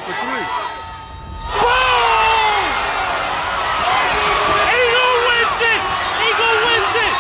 for three. Eagle wins it! Eagle wins it!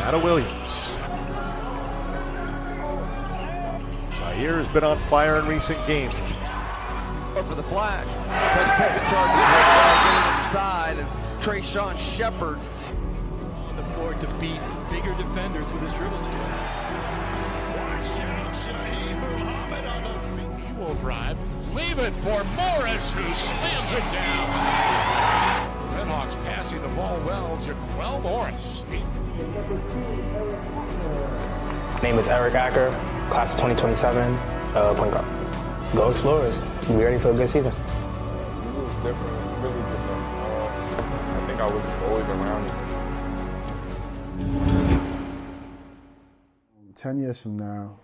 Anna Williams. Zaire has been on fire in recent games. For the flash. Take the charge inside, and Trayshawn Shepard on the floor to beat bigger defenders with his dribble skills. Watch out, Shaheed Muhammad on the feet. He will drive. Leave it for Morris, who slams it down. Redhawks passing the ball well. Jaquel Morris. My name is Eric Acker, class of 2027, point guard. Go Explorers. Be ready for a good season. It was different, really different. I think I was just always around it. 10 years from now,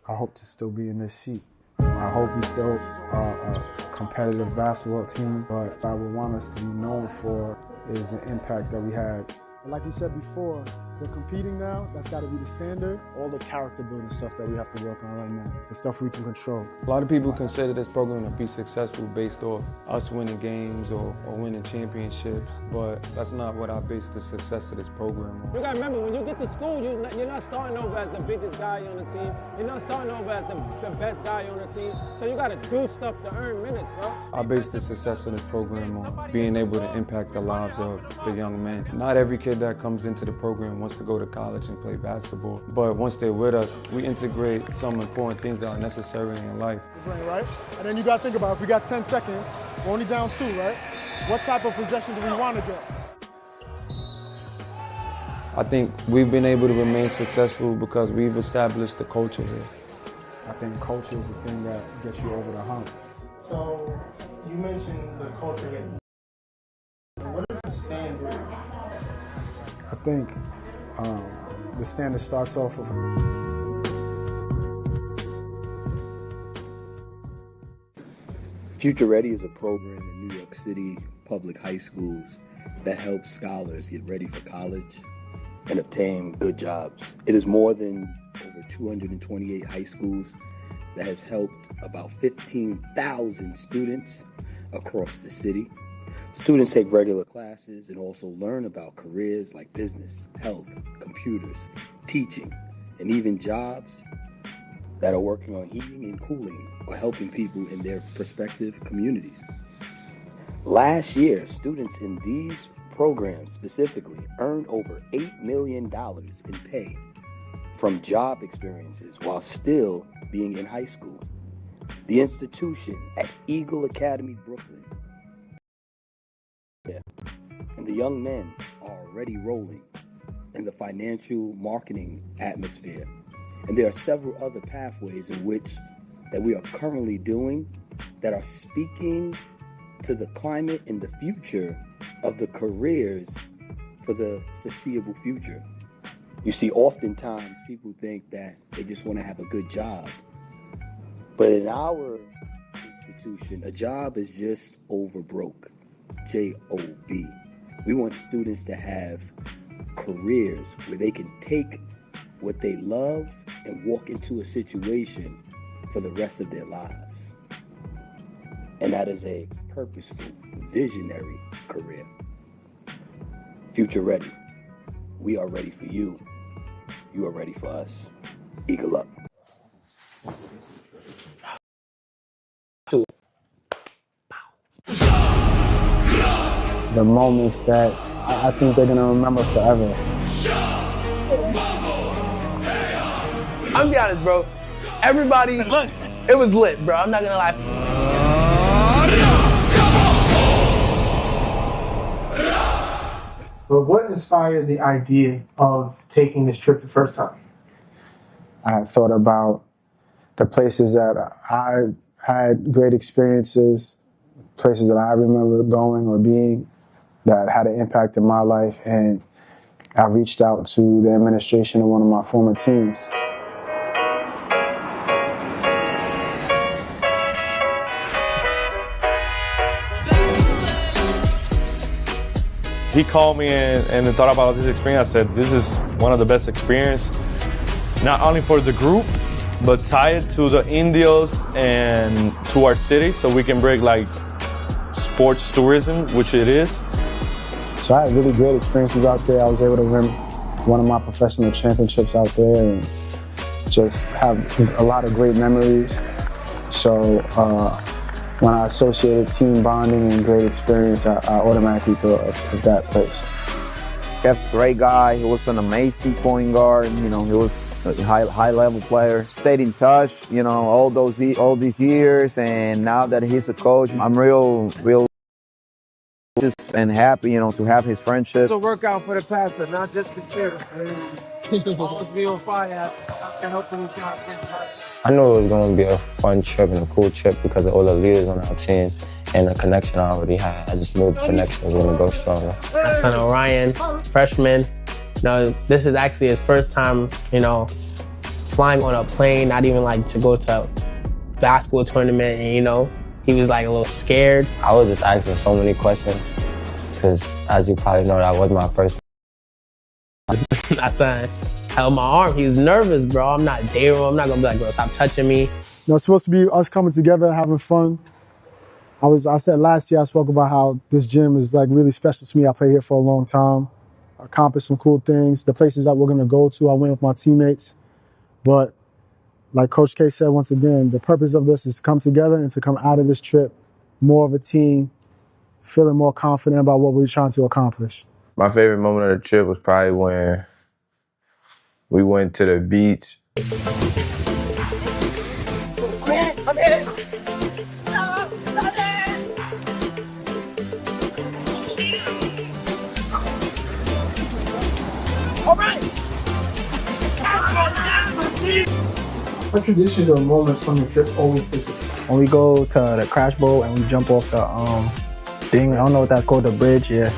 I hope to still be in this seat. I hope we still are a competitive basketball team, but what I would want us to be known for is the impact that we had. Like you said before, we're competing now. That's got to be the standard. All the character building stuff that we have to work on right now, the stuff we can control. A lot of people consider this program to be successful based off us winning games or winning championships, but that's not what I base the success of this program on. You got to remember, when you get to school, you're not starting over as the biggest guy on the team. You're not starting over as the best guy on the team. So you got to do stuff to earn minutes, bro. I base the success of this program on being able to impact the lives of the young men. Not every kid that comes into the program wants to go to college and play basketball, but once they're with us, we integrate some important things that are necessary in life. Right? And then you got to think about, if we got 10 seconds, we're only down 2, right? What type of possession do we want to get? I think we've been able to remain successful because we've established the culture here. I think culture is the thing that gets you over the hump. So, you mentioned the culture. What is the standard? I think the standard starts off with Future Ready is a program in New York City public high schools that helps scholars get ready for college and obtain good jobs. It is more than over 228 high schools that has helped about 15,000 students across the city. Students take regular classes and also learn about careers like business, health, computers, teaching, and even jobs that are working on heating and cooling or helping people in their respective communities. Last year, students in these programs specifically earned over $8 million in pay from job experiences while still being in high school. The institution at Eagle Academy, Brooklyn, and the young men are already rolling in the financial marketing atmosphere. And there are several other pathways in which that we are currently doing that are speaking to the climate and the future of the careers for the foreseeable future. You see, oftentimes people think that they just want to have a good job. But in our institution, a job is just over broke. J-O-B. We want students to have careers where they can take what they love and walk into a situation for the rest of their lives. And that is a purposeful, visionary career. Future Ready. We are ready for you. You are ready for us. Eagle up. The moments that I think they're going to remember forever. I'm gonna be honest, bro. Everybody, it was lit, bro. I'm not gonna lie. But what inspired the idea of taking this trip the first time? I thought about the places that I had great experiences, places that I remember going or being, that had an impact in my life, and I reached out to the administration of one of my former teams. He called me and thought about this experience. I said, this is one of the best experiences, not only for the group, but tie it to the Indios and to our city so we can bring like sports tourism, which it is. So I had really great experiences out there. I was able to win one of my professional championships out there and just have a lot of great memories. So when I associated team bonding and great experience, I automatically thought of that place. Kev's a great guy. He was an amazing point guard. You know, he was a high level player. Stayed in touch, you know, all these years. And now that he's a coach, I'm real just and happy, you know, to have his friendship. It's a workout for the pastor, not just the chair. Always be on fire. I can help him. I knew it was going to be a fun trip and a cool trip because of all the leaders on our team and the connection I already had. I just knew the connection was going to go stronger. My son Orion, freshman, you know, this is actually his first time, you know, flying on a plane, not even like to go to a basketball tournament, and, you know, he was like a little scared. I was just asking so many questions because, as you probably know, that was my first. My son held my arm. He was nervous, bro. I'm not daring. I'm not gonna be like, bro, stop touching me. You know, it's supposed to be us coming together, having fun. I said last year, I spoke about how this gym is like really special to me. I played here for a long time. I accomplished some cool things. The places that we're gonna go to, I went with my teammates. But like Coach K said once again, the purpose of this is to come together and to come out of this trip more of a team, feeling more confident about what we're trying to accomplish. My favorite moment of the trip was probably when we went to the beach. I'm in. All right. What traditions or moments from the trip always stick with you? When we go to the crash boat and we jump off the thing, I don't know what that's called, the bridge, yeah.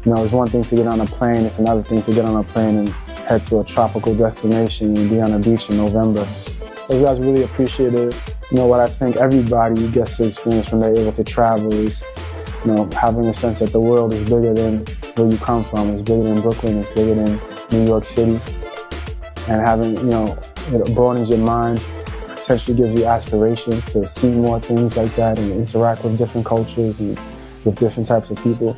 You know, it's one thing to get on a plane, it's another thing to get on a plane and head to a tropical destination and be on a beach in November. Those guys really appreciate it. You know, what I think everybody gets to experience when they're able to travel is, you know, having a sense that the world is bigger than where you come from. It's bigger than Brooklyn, it's bigger than New York City. And having, you know, it broadens your mind, potentially gives you aspirations to see more things like that and interact with different cultures and with different types of people.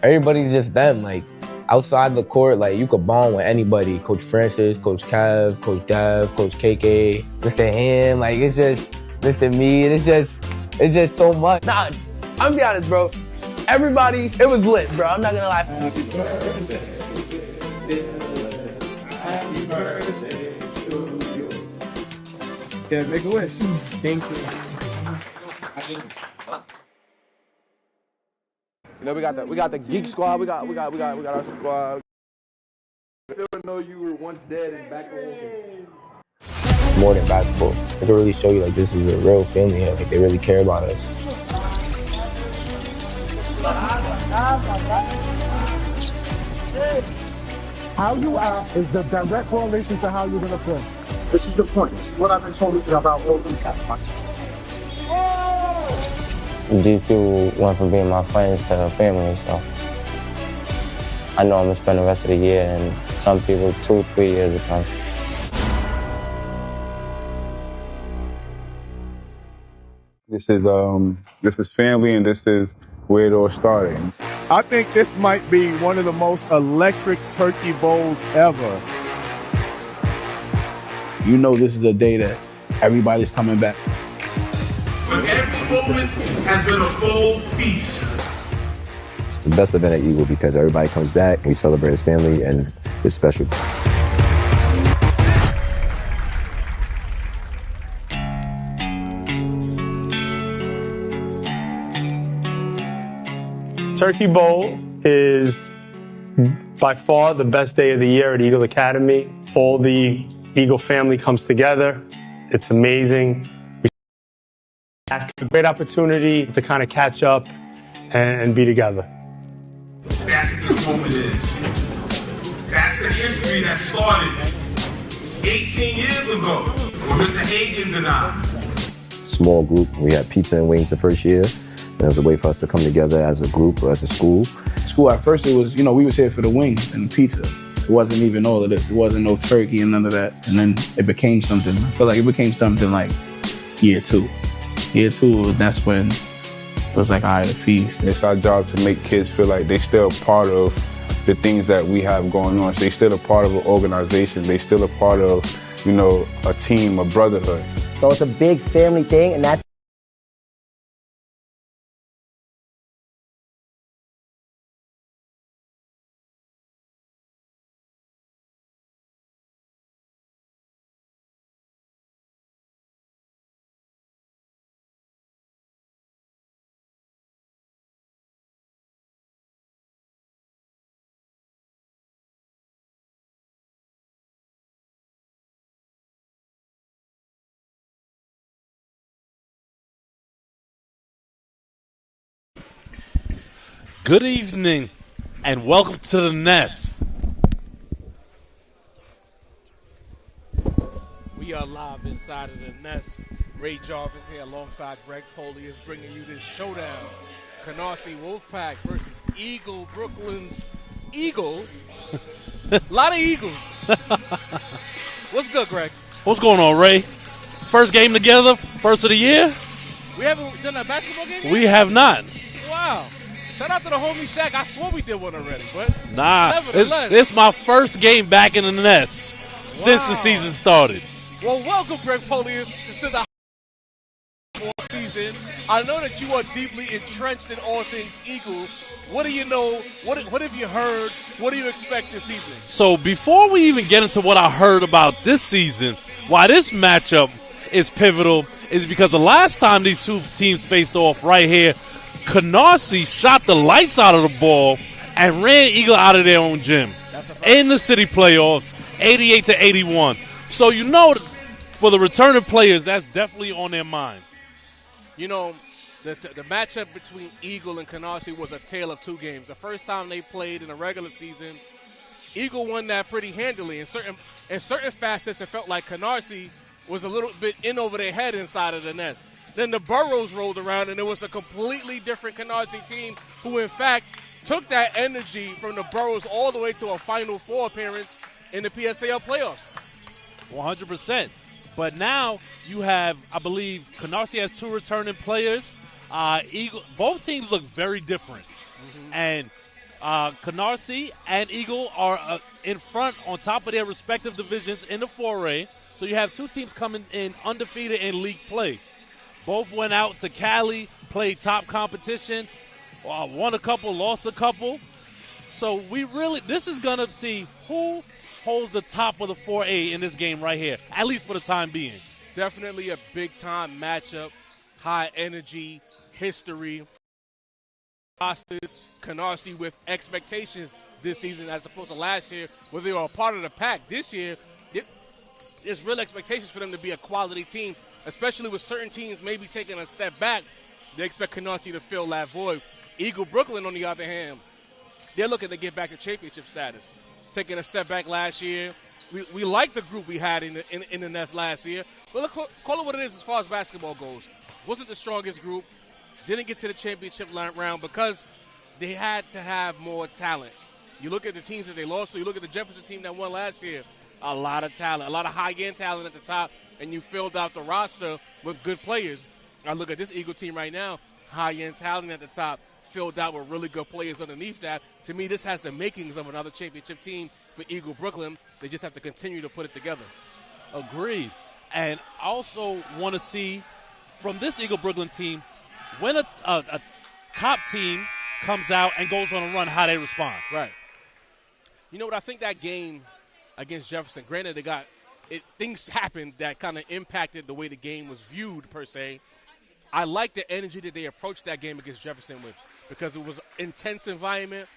Everybody's just them. Like, outside the court, like, you could bond with anybody. Coach Francis, Coach Kev, Coach Dev, Coach KK, Mr. Ham. Like, it's just Mr. Me. It's just so much. Nah, I'm gonna be honest, bro. Everybody, it was lit, bro. I'm not gonna lie. Happy birthday to you. Yeah, make a wish. Thank you. You know, we got the geek squad. We got our squad. Still know you were once dead and back to walking. More than basketball. They can really show you, like, this is a real family here. Like, they really care about us. How you act is the direct correlation to how you're going to play. This is the point. This is what I've been told about all the These people went from being my friends to family, so I know I'm gonna spend the rest of the year and some people 2-3 years to come. This is family, and this is where it all started. I think this might be one of the most electric turkey bowls ever. You know, this is the day that everybody's coming back. But every moment has been a full feast. It's the best event at Eagle because everybody comes back and we celebrate as family, and it's special. Turkey Bowl is by far the best day of the year at Eagle Academy. All the Eagle family comes together. It's amazing. A great opportunity to kind of catch up and be together. That's what this moment is. That's the history that started 18 years ago with Mr. Higgins and I. Small group. We had pizza and wings the first year. And it was a way for us to come together as a group or as a school. School at first, it was, we was here for the wings and the pizza. It wasn't even all of this. It wasn't no turkey and none of that. And then it became something. I feel like it became something like year 2. Year 2, that's when it was like, all right, a feast. It's our job to make kids feel like they're still part of the things that we have going on. So they're still a part of an organization. They're still a part of, a team, a brotherhood. So it's a big family thing, and that's Good evening, and welcome to the Nest. We are live inside of the Nest. Ray Jarvis here alongside Greg Poley is bringing you this showdown. Canarsie Wolfpack versus Eagle Brooklyn's Eagle. A lot of Eagles. What's good, Greg? What's going on, Ray? First game together, first of the year? We haven't done a basketball game yet? We have not. Wow. Shout out to the homie Shaq. I swore we did one already, but Nah, nevertheless. it's my first game back in the Nest since the season started. Well, welcome, Greg Polius, to the season. I know that you are deeply entrenched in all things Eagle. What do you know? What have you heard? What do you expect this evening? So before we even get into what I heard about this season, why this matchup is pivotal is because the last time these two teams faced off right here, Canarsie shot the lights out of the ball and ran Eagle out of their own gym in the city playoffs, 88-81. So for the returning players, that's definitely on their mind. The matchup between Eagle and Canarsie was a tale of two games. The first time they played in the regular season, Eagle won that pretty handily. In certain facets, it felt like Canarsie was a little bit in over their head inside of the Nest. Then the Burrows rolled around, and it was a completely different Canarsie team who, in fact, took that energy from the Burrows all the way to a Final Four appearance in the PSAL playoffs. 100%. But now you have, I believe, Canarsie has 2 returning players. Both teams look very different. Mm-hmm. And Canarsie and Eagle are in front on top of their respective divisions in the 4A. So you have 2 teams coming in undefeated in league play. Both went out to Cali, played top competition, won a couple, lost a couple. So this is going to see who holds the top of the 4A in this game right here, at least for the time being. Definitely a big-time matchup, high energy, history. Canarsie with expectations this season as opposed to last year where they were a part of the pack. This year, there's real expectations for them to be a quality team, especially with certain teams maybe taking a step back. They expect Canarsie to fill that void. Eagle Brooklyn, on the other hand, they're looking to get back to championship status. Taking a step back last year. We like the group we had in the Nest last year. But look, call it what it is as far as basketball goes. Wasn't the strongest group. Didn't get to the championship round because they had to have more talent. You look at the teams that they lost. So you look at the Jefferson team that won last year. A lot of talent, a lot of high-end talent at the top, and you filled out the roster with good players. I look at this Eagle team right now, high-end talent at the top, filled out with really good players underneath that. To me, this has the makings of another championship team for Eagle Brooklyn. They just have to continue to put it together. Agreed. And I also want to see from this Eagle Brooklyn team, when a top team comes out and goes on a run, how they respond. Right. You know what? I think that game against Jefferson, granted, things happened that kind of impacted the way the game was viewed, per se. I like the energy that they approached that game against Jefferson with because it was an intense environment,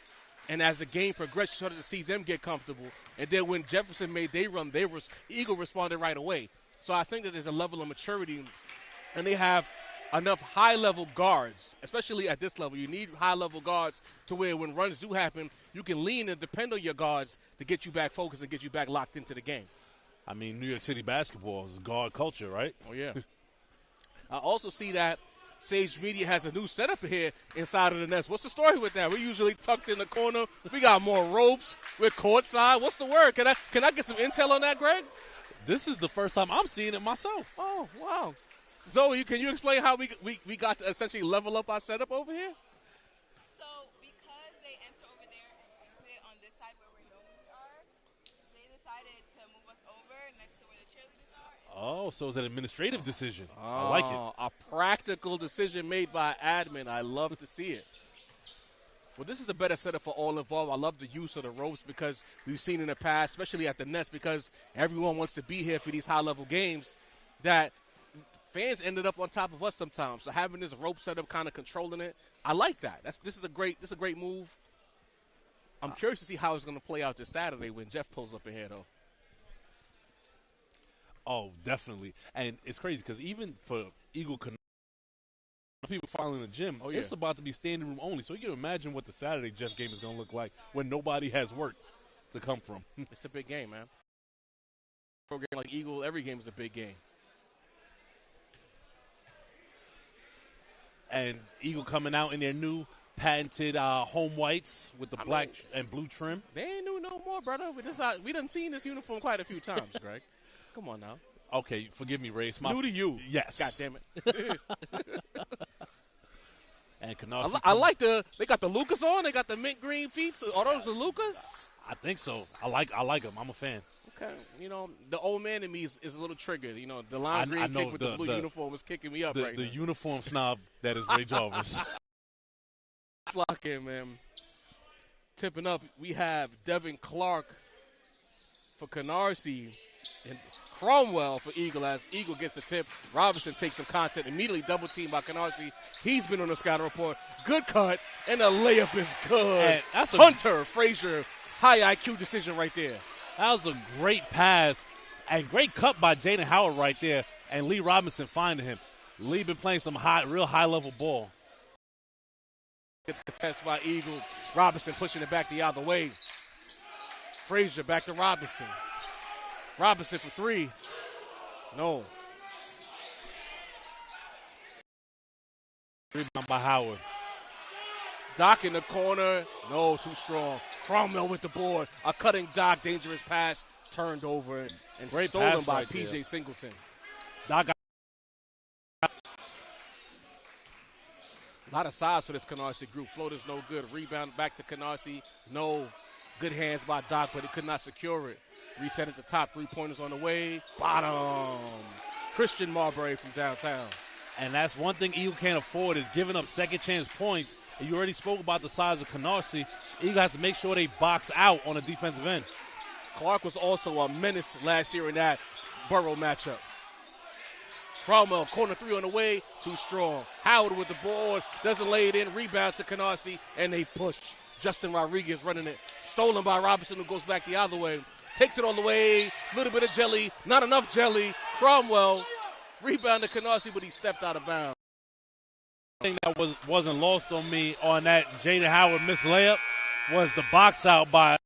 and as the game progressed, you started to see them get comfortable. And then when Jefferson made their run, Eagle responded right away. So I think that there's a level of maturity, and they have enough high-level guards, especially at this level. You need high-level guards to where when runs do happen, you can lean and depend on your guards to get you back focused and get you back locked into the game. I mean, New York City basketball is guard culture, right? Oh, yeah. I also see that Sage Media has a new setup here inside of the nest. What's the story with that? We're usually tucked in the corner. We got more ropes. We're courtside. What's the word? Can I get some intel on that, Greg? This is the first time I'm seeing it myself. Oh, wow. Zoe, can you explain how we got to essentially level up our setup over here? So because they enter over there and exit on this side where we normally are, they decided to move us over next to where the cheerleaders are. Oh, so it's an administrative decision. I like it. A practical decision made by admin. I love to see it. Well, this is a better setup for all involved. I love the use of the ropes because we've seen in the past, especially at the Nest, because everyone wants to be here for these high-level games, that fans ended up on top of us sometimes. So having this rope setup kind of controlling it, I like that. This is a great move. I'm curious to see how it's going to play out this Saturday when Jeff pulls up in here, though. Oh, definitely. And it's crazy because even for Eagle people following the gym, it's about to be standing room only. So you can imagine what the Saturday Jeff game is going to look like when nobody has work to come from. It's a big game, man. Program like Eagle, every game is a big game. And Eagle coming out in their new patented home whites with the black and blue trim. They ain't new no more, brother. We done seen this uniform quite a few times, Greg. Come on now. Okay, forgive me, Ray. New to you. Yes. God damn it. And Canarsie. I like they got the Lucas on. They got the mint green feet. Are those the Lucas? I think so. I like them. I'm a fan. Okay. You know, the old man in me is a little triggered. You know, the lime green kick with the blue uniform is kicking me up right now. The uniform snob that is Ray Jarvis. Let's lock in, man. Tipping up, we have Devin Clark for Canarsie and Cromwell for Eagle as Eagle gets the tip. Robinson takes some contact, immediately double teamed by Canarsie. He's been on the scouting report. Good cut, and the layup is good. That's Hunter Frazier, high IQ decision right there. That was a great pass and great cut by Jaden Howard right there, and Lee Robinson finding him. Lee been playing some real high-level ball. Gets contested by Eagle. Robinson pushing it back the other way. Frazier back to Robinson. Robinson for three. No. Rebound by Howard. Doc in the corner. No, too strong. Cromwell with the board. A cutting Doc, dangerous pass. Turned over and great stolen pass by right P.J. there. Singleton. Doc got a lot of size for this Canarsie group. Floater's no good. Rebound back to Canarsie. No. Good hands by Doc, but he could not secure it. Reset at the top. 3-pointers on the way. Bottom. Christian Marbury from downtown. And that's one thing Eagle can't afford is giving up second chance points. And you already spoke about the size of Canarsie. Eagle has to make sure they box out on the defensive end. Clark was also a menace last year in that Burrow matchup. Cromwell, corner three on the way, too strong. Howard with the board, doesn't lay it in, rebound to Canarsie, and they push. Justin Rodriguez running it. Stolen by Robinson, who goes back the other way. Takes it all the way, little bit of jelly, not enough jelly. Cromwell, rebound to Canarsie, but he stepped out of bounds. The thing that wasn't lost on me on that Jaden Howard missed layup was the box out by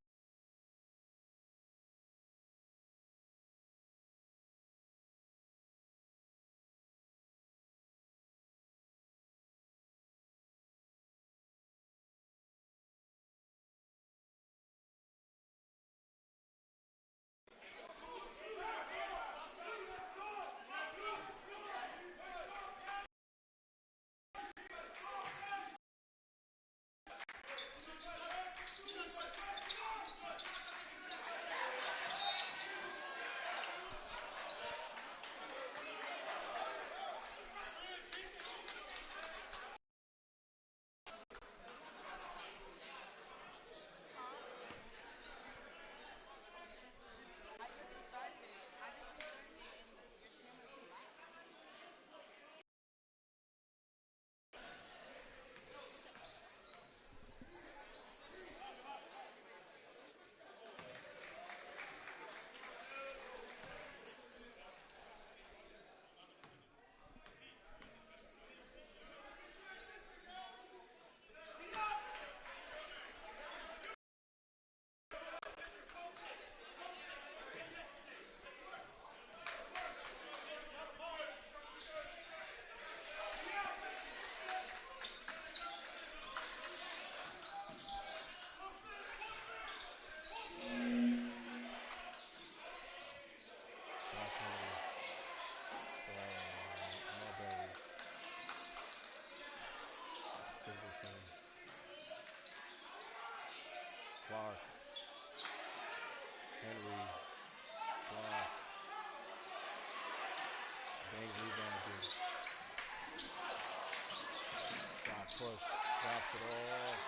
Drop push. Drops it off.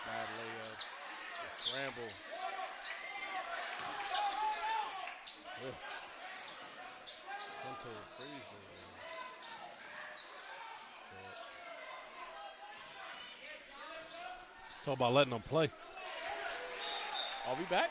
Bad layup. The scramble. Hunter Frazier. Talk about letting them play. Are we back?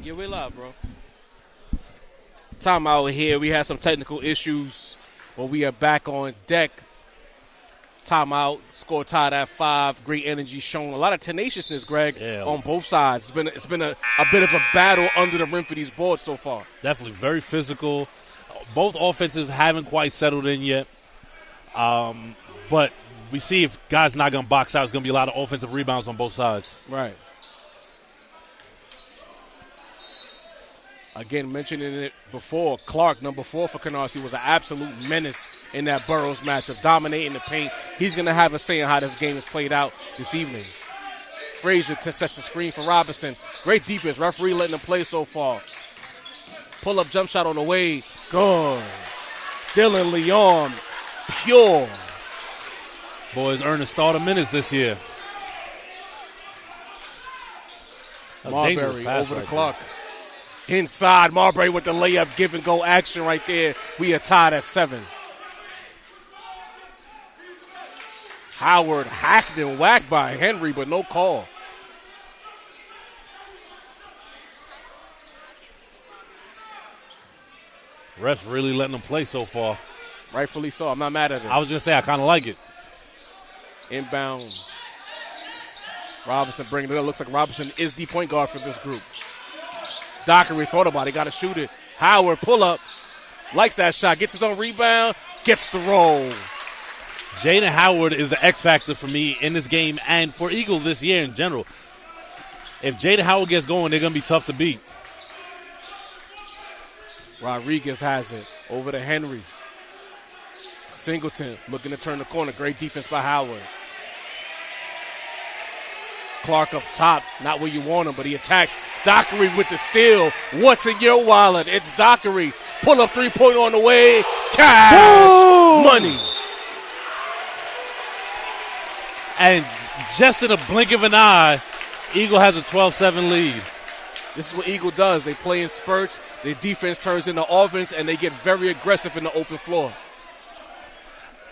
Yeah, we're live, bro. Time out here. We had some technical issues, but we are back on deck. Timeout. Score tied at 5. Great energy shown. A lot of tenaciousness, Greg, on both sides. It's been a bit of a battle under the rim for these boards so far. Definitely very physical. Both offenses haven't quite settled in yet. But we see if guys not going to box out, it's going to be a lot of offensive rebounds on both sides. Right. Again, mentioning it before, Clark, number 4 for Canarsie, was an absolute menace in that Burroughs matchup, dominating the paint. He's going to have a say in how this game is played out this evening. Frazier sets the screen for Robinson. Great defense. Referee letting them play so far. Pull-up jump shot on the way. Good. Dylan Leon, pure. Boys earning starter minutes this year. Marbury over the clock. Inside, Marbury with the layup, give and go action right there. We are tied at 7. Howard hacked and whacked by Henry, but no call. Refs really letting them play so far. Rightfully so. I'm not mad at it. I was going to say, I kind of like it. Inbound. Robinson bringing it up. Looks like Robinson is the point guard for this group. Dockery thought about it. Got to shoot it. Howard, pull up. Likes that shot. Gets his own rebound. Gets the roll. Jaden Howard is the X factor for me in this game and for Eagles this year in general. If Jaden Howard gets going, they're going to be tough to beat. Rodriguez has it. Over to Henry. Singleton looking to turn the corner. Great defense by Howard. Clark up top. Not where you want him, but he attacks. Dockery with the steal. What's in your wallet? It's Dockery. Pull up 3-point on the way. Cash. Woo! Money. And just in a blink of an eye, Eagle has a 12-7 lead. This is what Eagle does. They play in spurts. Their defense turns into offense, and they get very aggressive in the open floor.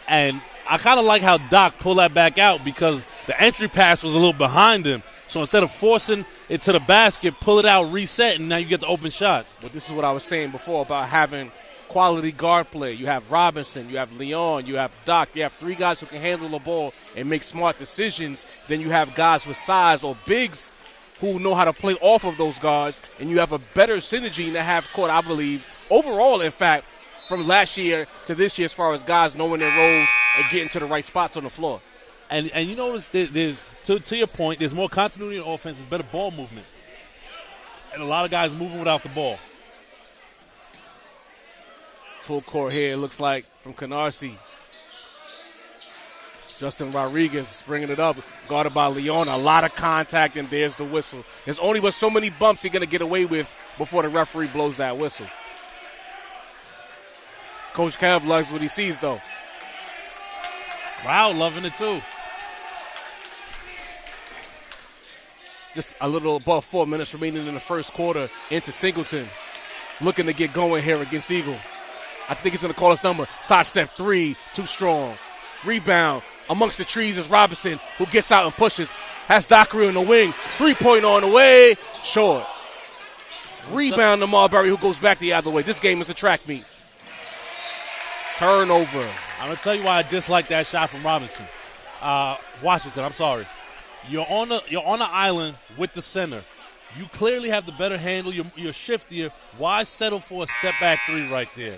And I kind of like how Doc pulled that back out because the entry pass was a little behind him. So instead of forcing it to the basket, pull it out, reset, and now you get the open shot. But this is what I was saying before about having quality guard play. You have Robinson, you have Leon, you have Doc. You have 3 guys who can handle the ball and make smart decisions. Then you have guys with size or bigs who know how to play off of those guards. And you have a better synergy in the half court, I believe. Overall, in fact, from last year to this year as far as guys knowing their roles and getting to the right spots on the floor. And you notice there's to your point, there's more continuity in offense, there's better ball movement. And a lot of guys moving without the ball. Full court here, it looks like, from Canarsie. Justin Rodriguez bringing it up, guarded by Leon. A lot of contact, and there's the whistle. There's only but so many bumps he's going to get away with before the referee blows that whistle. Coach Kev loves what he sees, though. Crowd loving it, too. Just a little above 4 minutes remaining in the first quarter into Singleton. Looking to get going here against Eagle. I think he's going to call his number. Side step 3, too strong. Rebound amongst the trees is Robinson, who gets out and pushes. Has Dockery on the wing. 3-point on the way. Short. Rebound to Marbury, who goes back the other way. This game is a track meet. Turnover. I'm going to tell you why I dislike that shot from Robinson. Washington, I'm sorry. You're on the island with the center. You clearly have the better handle. You're shiftier. Why settle for a step-back 3 right there?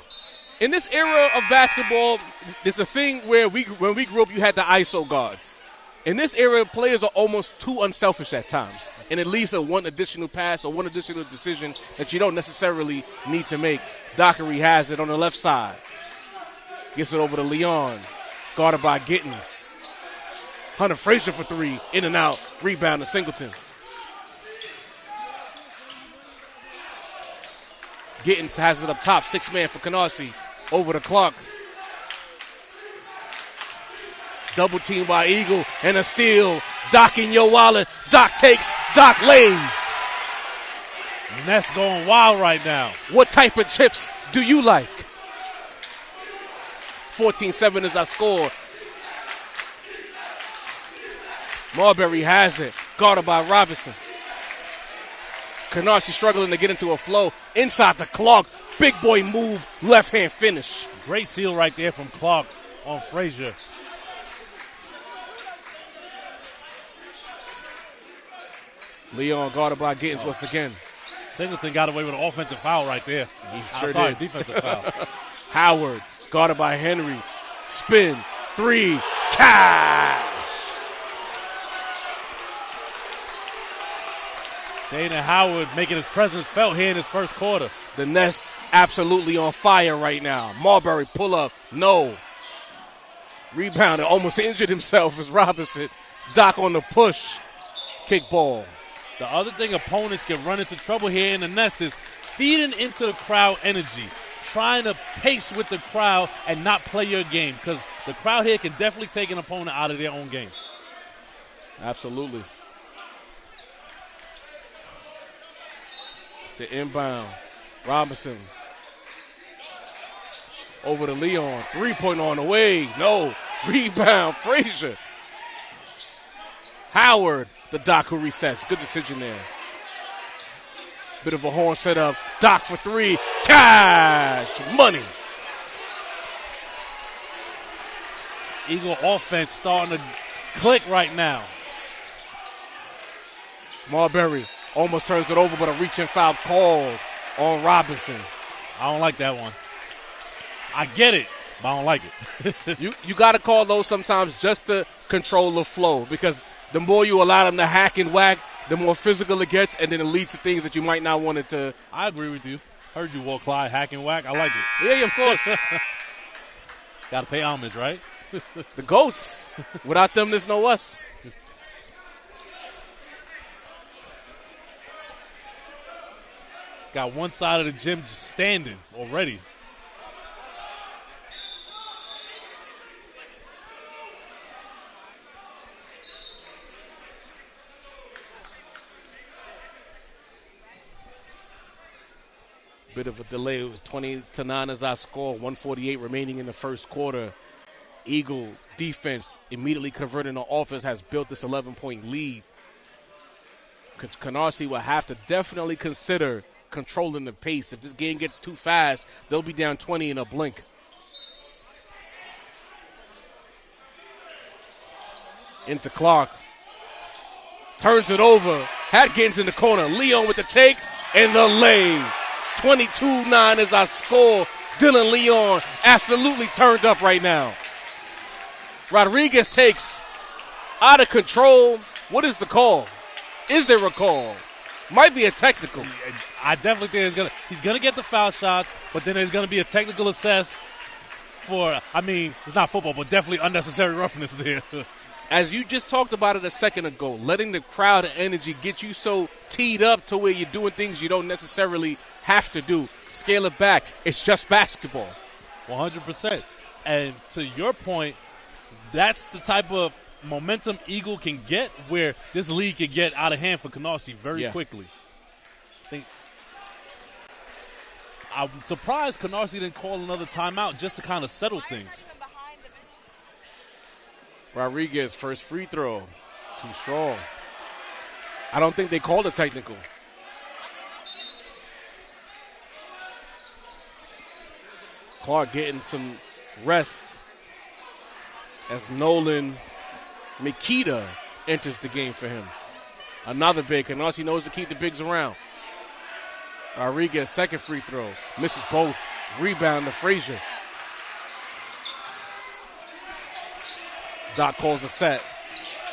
In this era of basketball, there's a thing where when we grew up, you had the ISO guards. In this era, players are almost too unselfish at times, and it leads to one additional pass or one additional decision that you don't necessarily need to make. Dockery has it on the left side. Gets it over to Leon, guarded by Gittins. Hunter Frazier for three, in and out, rebound to Singleton. Gittins has it up top, 6-man for Canarsie, over to Clark. Double team by Eagle and a steal. Doc in your wallet. Doc takes. Doc lays. Ness going wild right now. What type of chips do you like? 14-7 is our score. Marbury has it. Guarded by Robinson. Canarsie struggling to get into a flow. Inside the Clark. Big boy move. Left hand finish. Great seal right there from Clark on Frazier. Leon guarded by Gittins once again. Singleton got away with an offensive foul right there. He sure did. did. Defensive foul. Howard guarded by Henry. Spin. Three. Cash. Jaden Howard making his presence felt here in his first quarter. The Nest absolutely on fire right now. Marbury pull up. No. Rebounded. Almost injured himself as Robinson. Doc on the push. Kick ball. The other thing opponents can run into trouble here in the Nest is feeding into the crowd energy, trying to pace with the crowd and not play your game, because the crowd here can definitely take an opponent out of their own game. Absolutely. To inbound. Robinson. Over to Leon. 3-point on the way. No. Rebound. Frazier. Howard. The Doc who resets. Good decision there. Bit of a horn set up. Doc for three. Cash. Money. Eagle offense starting to click right now. Marbury almost turns it over, but a reach-in foul called on Robinson. I don't like that one. I get it, but I don't like it. You got to call those sometimes just to control the flow, because the more you allow them to hack and whack, the more physical it gets, and then it leads to things that you might not want it to. I agree with you. Heard you, Will Clyde, hack and whack. I like it. Yeah, of course. Got to pay homage, right? The GOATs. Without them, there's no us. Got one side of the gym just standing already. Bit of a delay. It was 20-9 as our score. 148 remaining in the first quarter. Eagle defense immediately converting on offense has built this 11-point lead. Canarsie will have to definitely consider controlling the pace. If this game gets too fast, they'll be down 20 in a blink. Into Clark. Turns it over. Hat gains in the corner. Leon with the take and the lay. 22-9 is our score. Dylan Leon absolutely turned up right now. Rodriguez takes out of control. What is the call? Is there a call? Might be a technical. I definitely think he's gonna get the foul shots, but then there's gonna be a technical assess for, I mean, it's not football, but definitely unnecessary roughness there. As you just talked about it a second ago, letting the crowd energy get you so teed up to where you're doing things you don't necessarily have to do. Scale it back. It's just basketball. 100%. And to your point, that's the type of momentum Eagle can get where this league can get out of hand for Canarsie very quickly. I'm surprised Canarsie didn't call another timeout just to kind of settle things. Rodriguez, first free throw. Too strong. I don't think they called a technical. Clark getting some rest as Nolan Mikita enters the game for him. Another big. Canarsie knows to keep the bigs around. Rodriguez, second free throw. Misses both. Rebound to Frazier. Doc calls a set.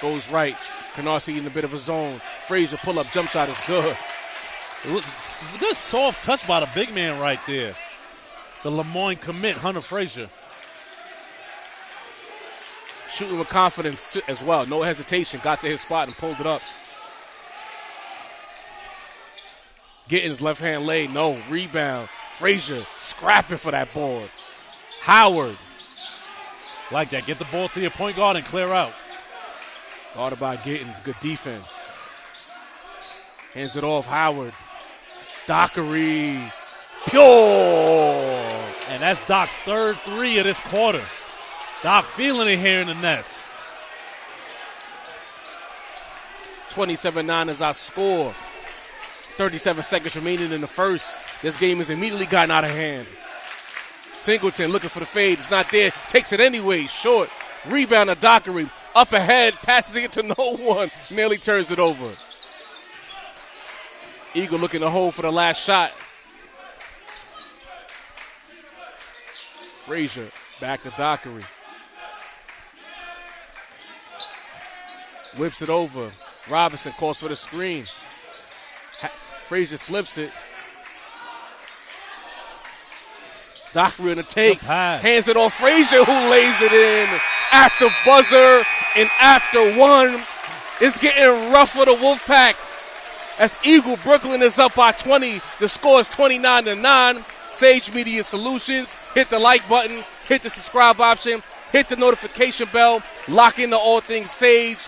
Goes right. Canarsie in a bit of a zone. Frazier pull-up jump shot is good. It's a good soft touch by the big man right there. The Lemoyne commit, Hunter Frazier. Shooting with confidence as well. No hesitation. Got to his spot and pulled it up. Gittins left hand lay. No. Rebound. Frazier scrapping for that board. Howard. Like that. Get the ball to your point guard and clear out. Guarded by Gittins. Good defense. Hands it off. Howard. Dockery. Pure. And that's Doc's third three of this quarter. Doc feeling it here in the nest. 27-9 is our score. 37 seconds remaining in the first. This game has immediately gotten out of hand. Singleton looking for the fade. It's not there. Takes it anyway. Short. Rebound to Dockery. Up ahead. Passes it to no one. Nearly turns it over. Eagle looking to hold for the last shot. Frazier back to Dockery. Whips it over. Robinson calls for the screen. Frazier slips it. Dockery in the take. Hands it off Frazier, who lays it in. After buzzer and after one. It's getting rough for the Wolfpack. As Eagle Brooklyn is up by 20. The score is 29-9. Sage Media Solutions. Hit the like button. Hit the subscribe option. Hit the notification bell. Lock into all things Sage.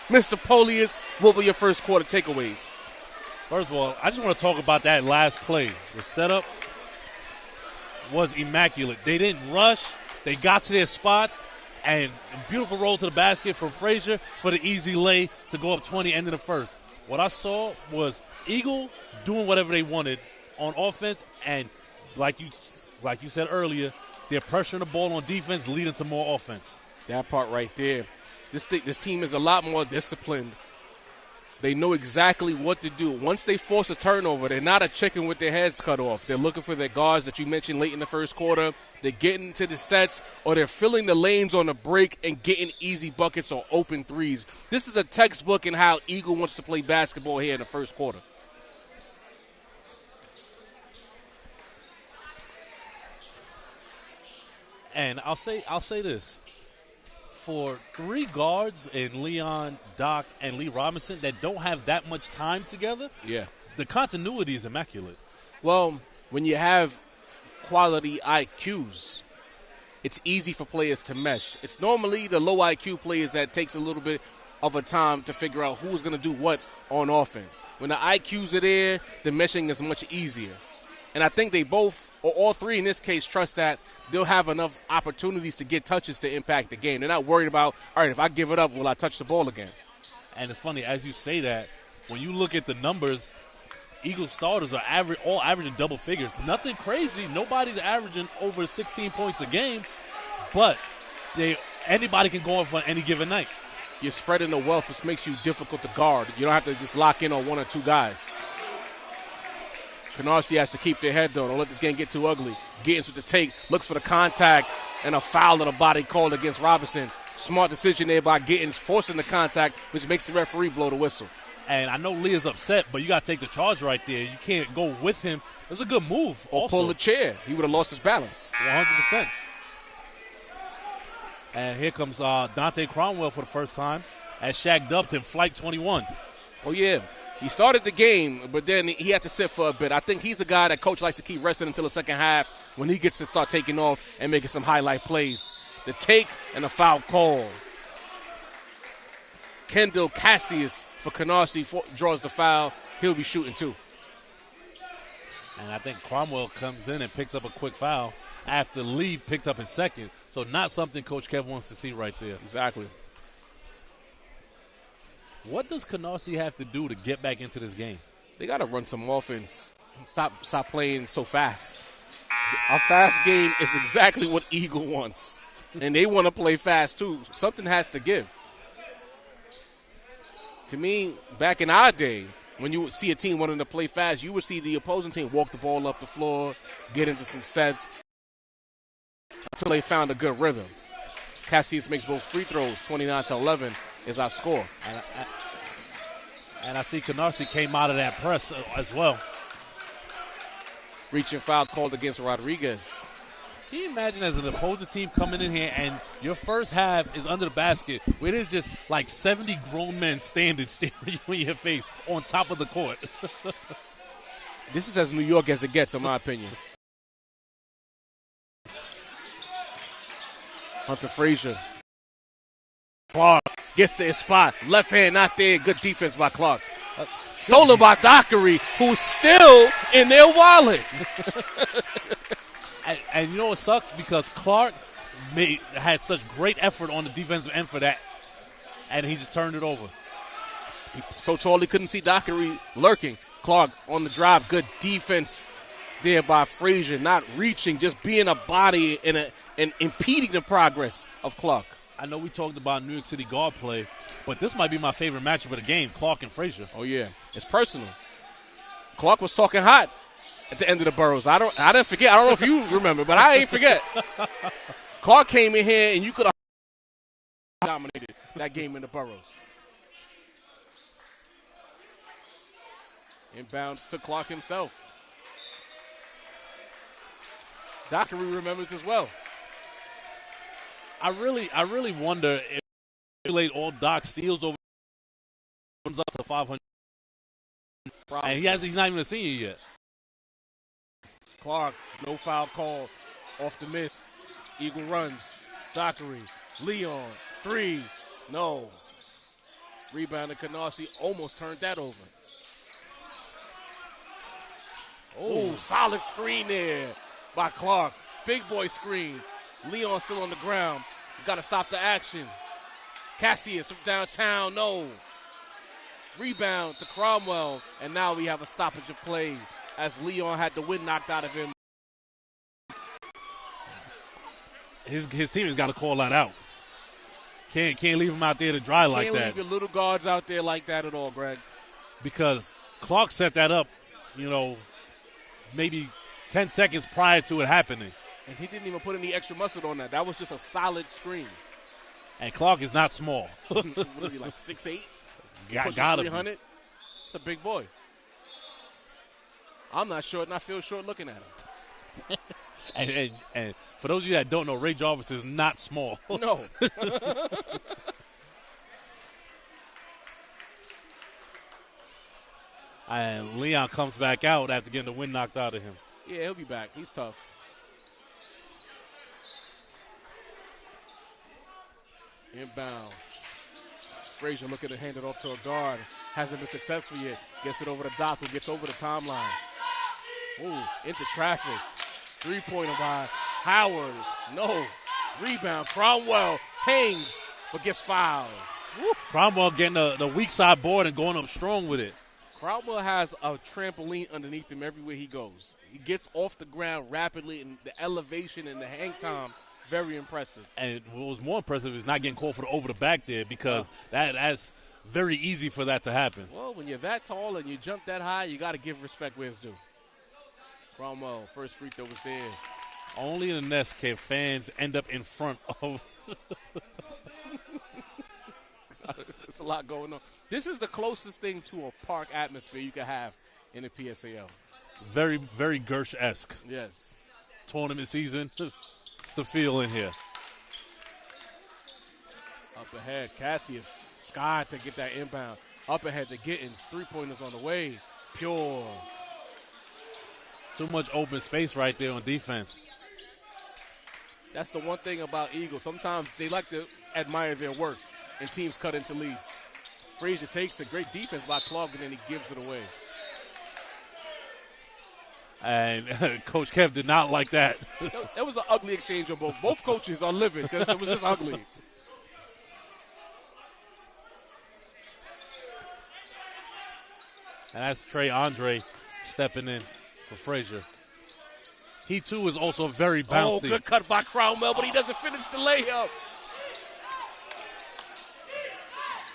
Mr. Polius, what were your first quarter takeaways? First of all, I just want to talk about that last play. The setup was immaculate. They didn't rush. They got to their spots. And beautiful roll to the basket from Frazier for the easy lay to go up 20 end of the first. What I saw was Eagle doing whatever they wanted on offense. And like you said earlier, they're pressuring the ball on defense, leading to more offense. That part right there. This team is a lot more disciplined. They know exactly what to do. Once they force a turnover, they're not a chicken with their heads cut off. They're looking for their guards that you mentioned late in the first quarter. They're getting into the sets, or they're filling the lanes on the break and getting easy buckets or open threes. This is a textbook in how Eagle wants to play basketball here in the first quarter. And I'll say this. For three guards in Leon, Doc, and Lee Robinson that don't have that much time together, the continuity is immaculate. Well, when you have quality IQs, it's easy for players to mesh. It's normally the low IQ players that takes a little bit of a time to figure out who's going to do what on offense. When the IQs are there, the meshing is much easier. And I think they both, or all three in this case, trust that they'll have enough opportunities to get touches to impact the game. They're not worried about, all right, if I give it up, will I touch the ball again? And it's funny, as you say that, when you look at the numbers, Eagle starters are all averaging double figures. Nothing crazy. Nobody's averaging over 16 points a game, but anybody can go off on any given night. You're spreading the wealth, which makes you difficult to guard. You don't have to just lock in on one or two guys. Canarsie has to keep their head, though. Don't let this game get too ugly. Gittins with the take, looks for the contact, and a foul to the body called against Robinson. Smart decision there by Gittins, forcing the contact, which makes the referee blow the whistle. And I know Lee is upset, but you got to take the charge right there. You can't go with him. It was a good move. Or also. pull the chair. He would have lost his balance. 100%. And here comes Dante Cromwell for the first time as Shaq dubbed him Flight 21. Oh, yeah. He started the game, but then he had to sit for a bit. I think he's a guy that coach likes to keep resting until the second half when he gets to start taking off and making some highlight plays. The take and the foul call. Kendall Cassius for Canarsie draws the foul. He'll be shooting too. And I think Cromwell comes in and picks up a quick foul after Lee picked up his second. So not something Coach Kev wants to see right there. Exactly. What does Canarsie have to do to get back into this game? They got to run some offense. Stop playing so fast. A fast game is exactly what Eagle wants. And they want to play fast too. Something has to give. To me, back in our day, when you would see a team wanting to play fast, you would see the opposing team walk the ball up the floor, get into some sets until they found a good rhythm. Cassius makes both free throws, 29-11. is our score. And I see Canarsie came out of that press as well. Reaching foul called against Rodriguez. Can you imagine as an opposing team coming in here and your first half is under the basket where there's just like 70 grown men standing staring you in your face on top of the court? This is as New York as it gets, in my opinion. Hunter Frazier. Clark gets to his spot. Left hand not there. Good defense by Clark. Stolen by Dockery, who's still in their wallet. And you know what sucks? Because Clark had such great effort on the defensive end for that, and he just turned it over. So tall he couldn't see Dockery lurking. Clark on the drive. Good defense there by Frazier. Not reaching, just being a body and impeding the progress of Clark. I know we talked about New York City guard play, but this might be my favorite matchup of the game, Clark and Frazier. Oh, yeah. It's personal. Clark was talking hot at the end of the Burrows. I didn't forget. I don't know if you remember, but I ain't forget. Clark came in here, and you could have dominated that game in the Burrows. Inbounds to Clark himself. Dockery remembers as well. I really wonder if late all Doc steals over comes up to 500. And he's not even a senior yet. Clark, no foul call off the miss. Eagle runs. Dockery, Leon, 3, no. Rebound to Canarsie, almost turned that over. Oh, solid screen there by Clark. Big boy screen. Leon still on the ground. Got to stop the action. Cassius from downtown, no. Rebound to Cromwell, and now we have a stoppage of play as Leon had the wind knocked out of him. His team has got to call that out. Can't leave him out there to dry like that. Can't leave your little guards out there like that at all, Greg. Because Clark set that up, maybe 10 seconds prior to it happening. And he didn't even put any extra muscle on that. That was just a solid screen. And Clark is not small. What is he, like 6'8"? Got him. 300? It's a big boy. I'm not short, and I feel short looking at him. and for those of you that don't know, Ray Jarvis is not small. No. And Leon comes back out after getting the wind knocked out of him. Yeah, he'll be back. He's tough. Inbound. Frazier looking to hand it off to a guard. Hasn't been successful yet. Gets it over to Doc, who gets over the timeline. Ooh, into traffic. Three-pointer by Howard. No. Rebound. Cromwell hangs, but gets fouled. Woo. Cromwell getting the weak side board and going up strong with it. Cromwell has a trampoline underneath him everywhere he goes. He gets off the ground rapidly, and the elevation and the hang time, very impressive. And what was more impressive is not getting called for the over the back there, because that's very easy for that to happen. Well, when you're that tall and you jump that high, you got to give respect where it's due. Cromwell, first free throw was there. Only in the Nest can fans end up in front of. There's a lot going on. This is the closest thing to a park atmosphere you can have in the PSAL. Very, very Gersh-esque. Yes. Tournament season. It's the feel in here. Up ahead, Cassius. Sky to get that inbound. Up ahead to Gittins. Three-pointers on the way. Pure. Too much open space right there on defense. That's the one thing about Eagles. Sometimes they like to admire their work, and teams cut into leads. Frazier takes a great defense by Clark, and then he gives it away. And Coach Kev did not like that. It was an ugly exchange on both. Both coaches are livid because it was just ugly. And that's Trey Andre stepping in for Frazier. He, too, is also very bouncy. Oh, good cut by Cromwell, but he doesn't finish the layup.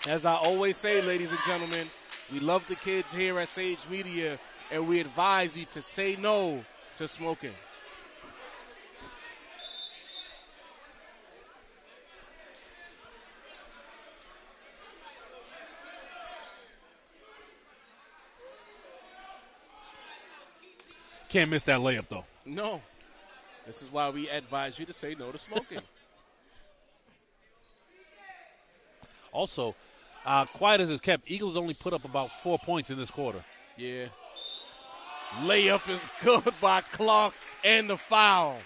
As I always say, ladies and gentlemen, we love the kids here at Sage Media, and we advise you to say no to smoking. can't miss that layup, though. No. This is why we advise you to say no to smoking. Also, quiet as it's kept, Eagles only put up about 4 points in this quarter. Yeah. Layup is good by Clark and the foul.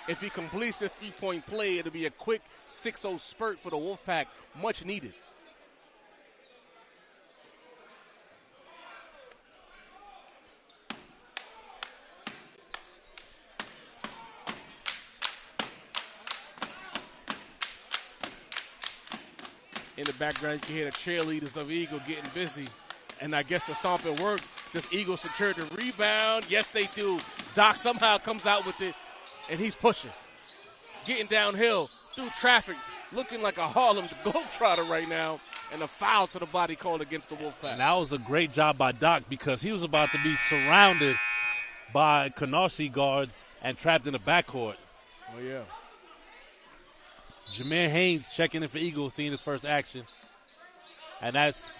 If he completes the three-point play, it'll be a quick 6-0 spurt for the Wolfpack. Much needed. In the background, you can hear the cheerleaders of Eagle getting busy. And I guess the stomping worked. Does Eagle secure the rebound? Yes, they do. Doc somehow comes out with it, and he's pushing. Getting downhill through traffic, looking like a Harlem Globetrotter right now. And a foul to the body called against the Wolfpack. And that was a great job by Doc because he was about to be surrounded by Canarsie guards and trapped in the backcourt. Oh, yeah. Jameer Haynes checking in for Eagles, seeing his first action. And that's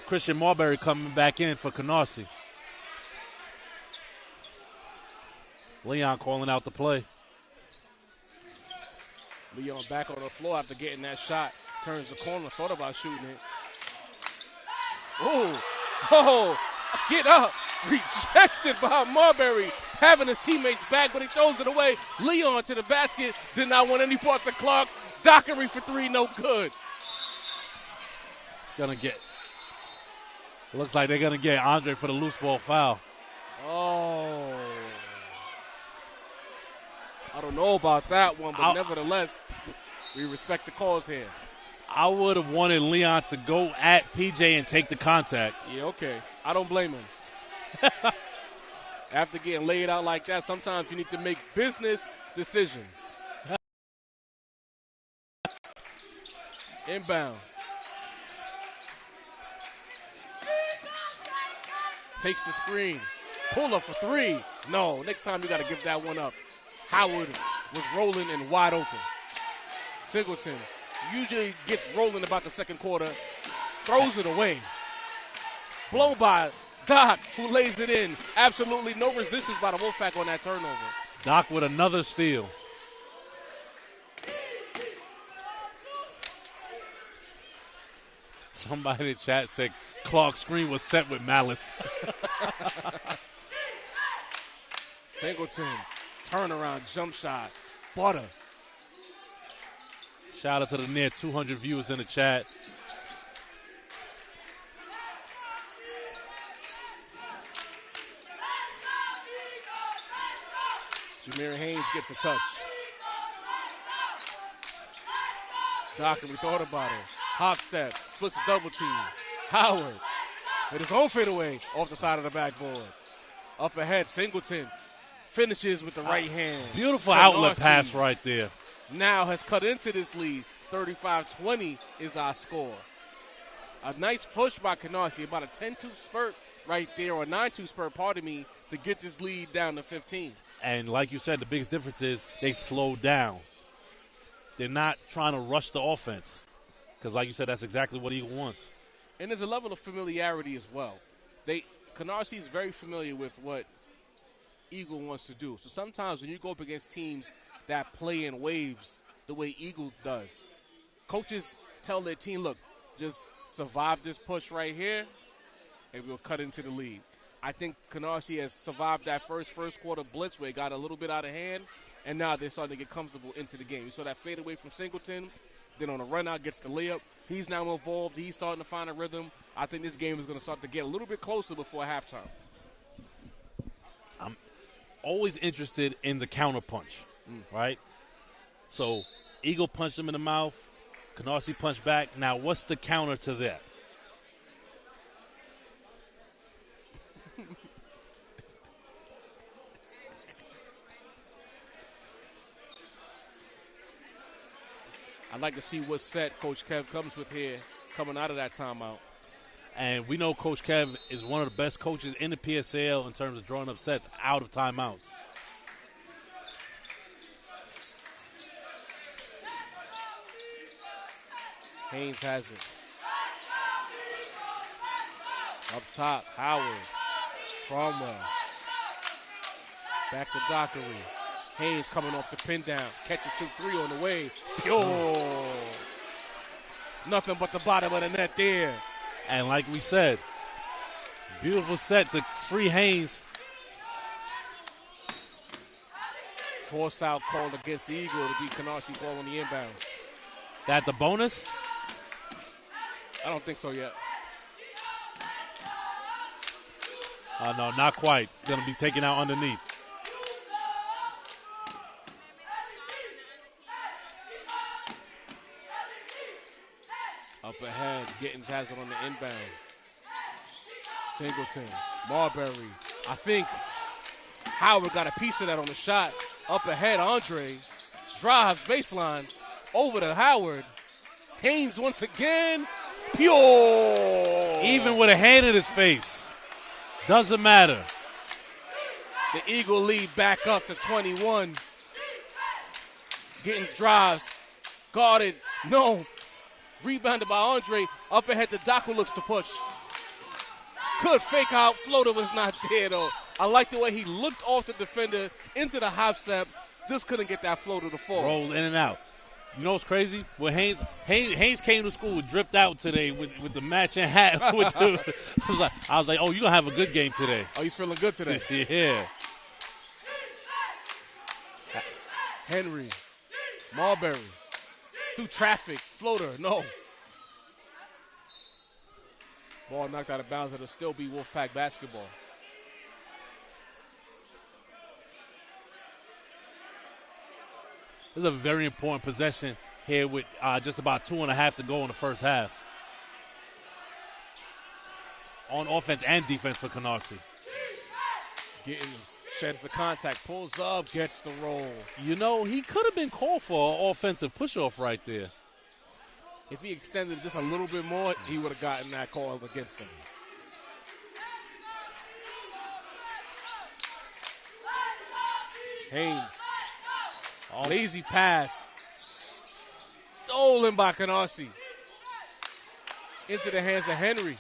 Christian Marbury coming back in for Canarsie. Leon calling out the play. Leon back on the floor after getting that shot. Turns the corner, thought about shooting it. Oh, get up. Rejected by Marbury. Having his teammates back, but he throws it away. Leon to the basket. Did not want any parts of Clark. Dockery for three, no good. It looks like they're going to get Andre for the loose ball foul. Oh. I don't know about that one, but nevertheless, we respect the cause here. I would have wanted Leon to go at PJ and take the contact. Yeah, okay. I don't blame him. After getting laid out like that, sometimes you need to make business decisions. Inbound. Takes the screen. Pull up for three. No, next time you got to give that one up. Howard was rolling and wide open. Singleton usually gets rolling about the second quarter. Throws it away. Blown by Doc, who lays it in. Absolutely no resistance by the Wolfpack on that turnover. Doc with another steal. Somebody in the chat said Clark's screen was set with malice. Singleton, turnaround, jump shot, butter. Shout out to the near 200 viewers in the chat. Jameer Haynes gets a touch. Dockery thought about it. Hop step, splits a double team. Howard with his own fadeaway off the side of the backboard. Up ahead, Singleton finishes with the right hand. Beautiful outlet pass right there. Now has cut into this lead. 35-20 is our score. A nice push by Canarsie, about a 10-2 spurt right there, or a 9-2 spurt, pardon me, to get this lead down to 15. And like you said, the biggest difference is they slowed down. They're not trying to rush the offense. Because like you said, that's exactly what Eagle wants. And there's a level of familiarity as well. Canarsie is very familiar with what Eagle wants to do. So sometimes when you go up against teams that play in waves the way Eagle does, coaches tell their team, look, just survive this push right here, and we'll cut into the lead. I think Canarsie has survived that first quarter blitz where it got a little bit out of hand, and now they're starting to get comfortable into the game. You saw that fade away from Singleton, then on a run out gets the layup. He's now involved. He's starting to find a rhythm. I think this game is going to start to get a little bit closer before halftime. I'm always interested in the counter punch, right? So Eagle punched him in the mouth. Canarsie punched back. Now what's the counter to that? I'd like to see what set Coach Kev comes with here coming out of that timeout. And we know Coach Kev is one of the best coaches in the PSAL in terms of drawing up sets out of timeouts. Haynes has it. Up top, Howard, Cromwell. Back to Dockery. Haynes coming off the pin down. Catch and shoot three on the way. Pure. Nothing but the bottom of the net there. And like we said, beautiful set to free Haynes. Force out called against the Eagle to be Canarsie ball on the inbounds. That the bonus? I don't think so yet. No, not quite. It's going to be taken out underneath. Up ahead, Gittins has it on the inbound. Singleton, Marbury. I think Howard got a piece of that on the shot. Up ahead, Andre drives baseline over to Howard. Haynes once again. Pure. Even with a hand in his face. Doesn't matter. The Eagle lead back up to 21. Gittins drives. Guarded. No. Rebounded by Andre. Up ahead, the Docker looks to push. Good fake out. Floater was not there, though. I like the way he looked off the defender into the hop step. Just couldn't get that floater to fall. Rolled in and out. You know what's crazy? Well, Haynes came to school, dripped out today with the matching hat. I was like, oh, you're going to have a good game today. Oh, he's feeling good today. Yeah. Henry. Marbury. Through traffic. Floater. No. Ball knocked out of bounds. It'll still be Wolfpack basketball. This is a very important possession here with just about 2.5 to go in the first half. On offense and defense for Canarsie. Gittins sheds the contact, pulls up, gets the roll. You know, he could have been called for an offensive push-off right there. If he extended it just a little bit more, he would have gotten that call against him. Haynes. Lazy pass. Stolen by Canarsie. Into the hands of Henry.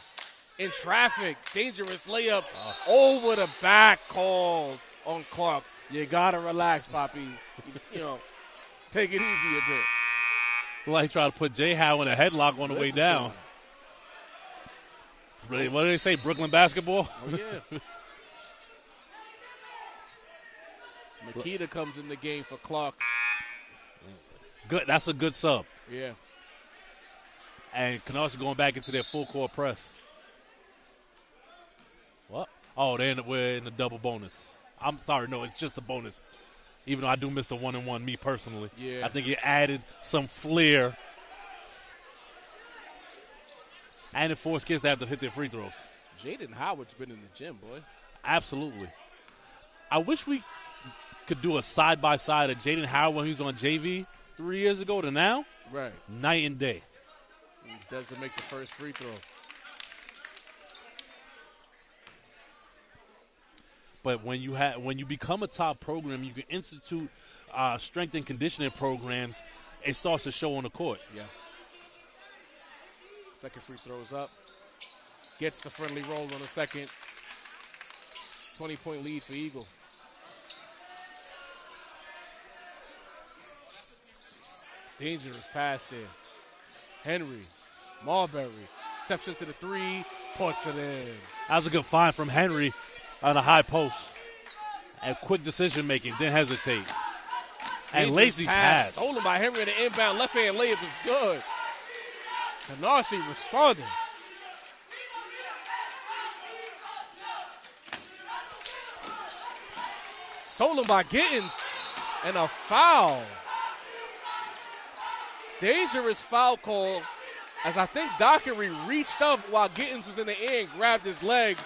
In traffic. Dangerous layup. Over the back called on Clark. You got to relax, Poppy. You know, take it easy a bit. Like trying to put J. Howe in a headlock on the way down. What do they say, Brooklyn basketball? Oh, yeah. Makita comes in the game for Clark. Good. That's a good sub. Yeah. And Canarsie going back into their full court press. What? Oh, we're in the double bonus. I'm sorry, no, it's just a bonus. Even though I do miss the 1-and-1, me personally. Yeah. I think it added some flair. And it forced kids to have to hit their free throws. Jaden Howard's been in the gym, boy. Absolutely. I wish we could do a side-by-side of Jaden Howard when he was on JV 3 years ago to now. Right. Night and day. He doesn't make the first free throw. But when you become a top program, you can institute strength and conditioning programs. It starts to show on the court. Yeah. Second free throws up. Gets the friendly roll on the second. 20-point lead for Eagle. Dangerous pass there. Henry. Marbury. Steps into the three. Puts it in. That was a good find from Henry on a high post. And quick decision making. Didn't hesitate. And lazy pass. Stolen by Henry in the inbound. Left hand layup is good. Canarsie responding. Stolen by Gittins. And a foul. Dangerous foul call, as I think Dockery reached up while Gittins was in the air and grabbed his leg.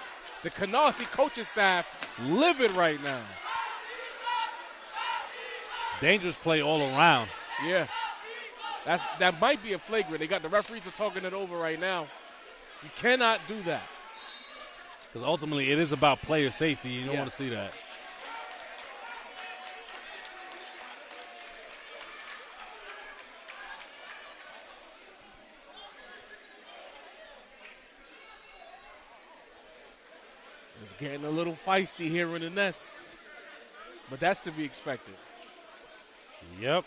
The Canarsie coaching staff livid right now. Dangerous play all around. Yeah. That might be a flagrant. They got the referees are talking it over right now. You cannot do that. Because ultimately it is about player safety. You don't want to see that. It's getting a little feisty here in the nest. But that's to be expected. Yep.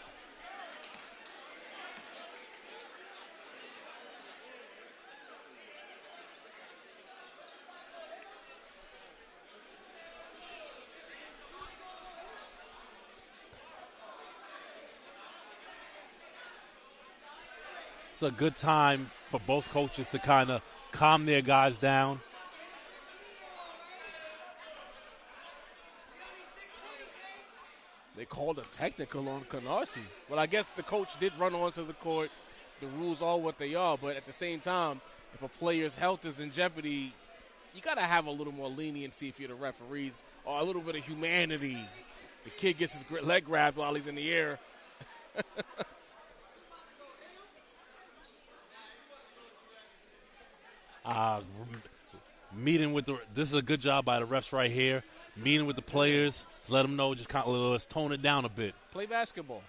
It's a good time for both coaches to kind of calm their guys down. They called a technical on Canarsie. Well, I guess the coach did run onto the court. The rules are what they are, but at the same time, if a player's health is in jeopardy, you got to have a little more leniency if you're the referees, or a little bit of humanity. The kid gets his leg grabbed while he's in the air. Meeting with this is a good job by the refs right here. Meeting with the players, let them know, just kind of let's tone it down a bit. Play basketball.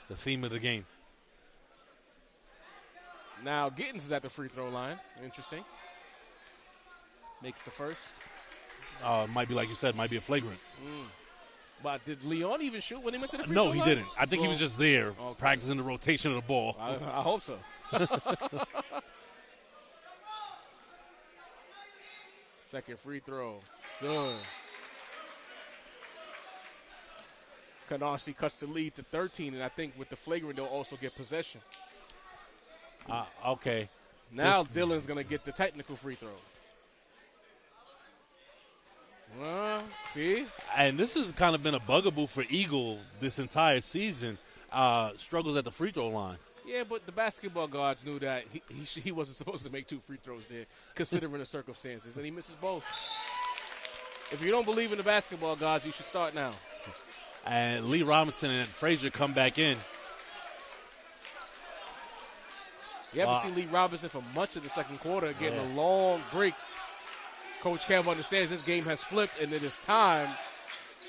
The theme of the game. Now Gittins is at the free throw line. Interesting. Makes the first. Might be like you said, might be a flagrant. But did Leon even shoot when he went to the free No, throw he line? didn't. I think he was just there practicing the rotation of the ball. I hope so. Second free throw. Good. Canarsie cuts the lead to 13, and I think with the flagrant, they'll also get possession. Okay. Now Dylan's going to get the technical free throws. See? And this has kind of been a bugaboo for Eagle this entire season. Struggles at the free throw line. Yeah, but the basketball guards knew that he wasn't supposed to make 2 free throws there, considering the circumstances, and he misses both. If you don't believe in the basketball gods, you should start now. And Lee Robinson and Frazier come back in. You haven't seen Lee Robinson for much of the second quarter, getting a long break. Coach Kev understands this game has flipped, and it is time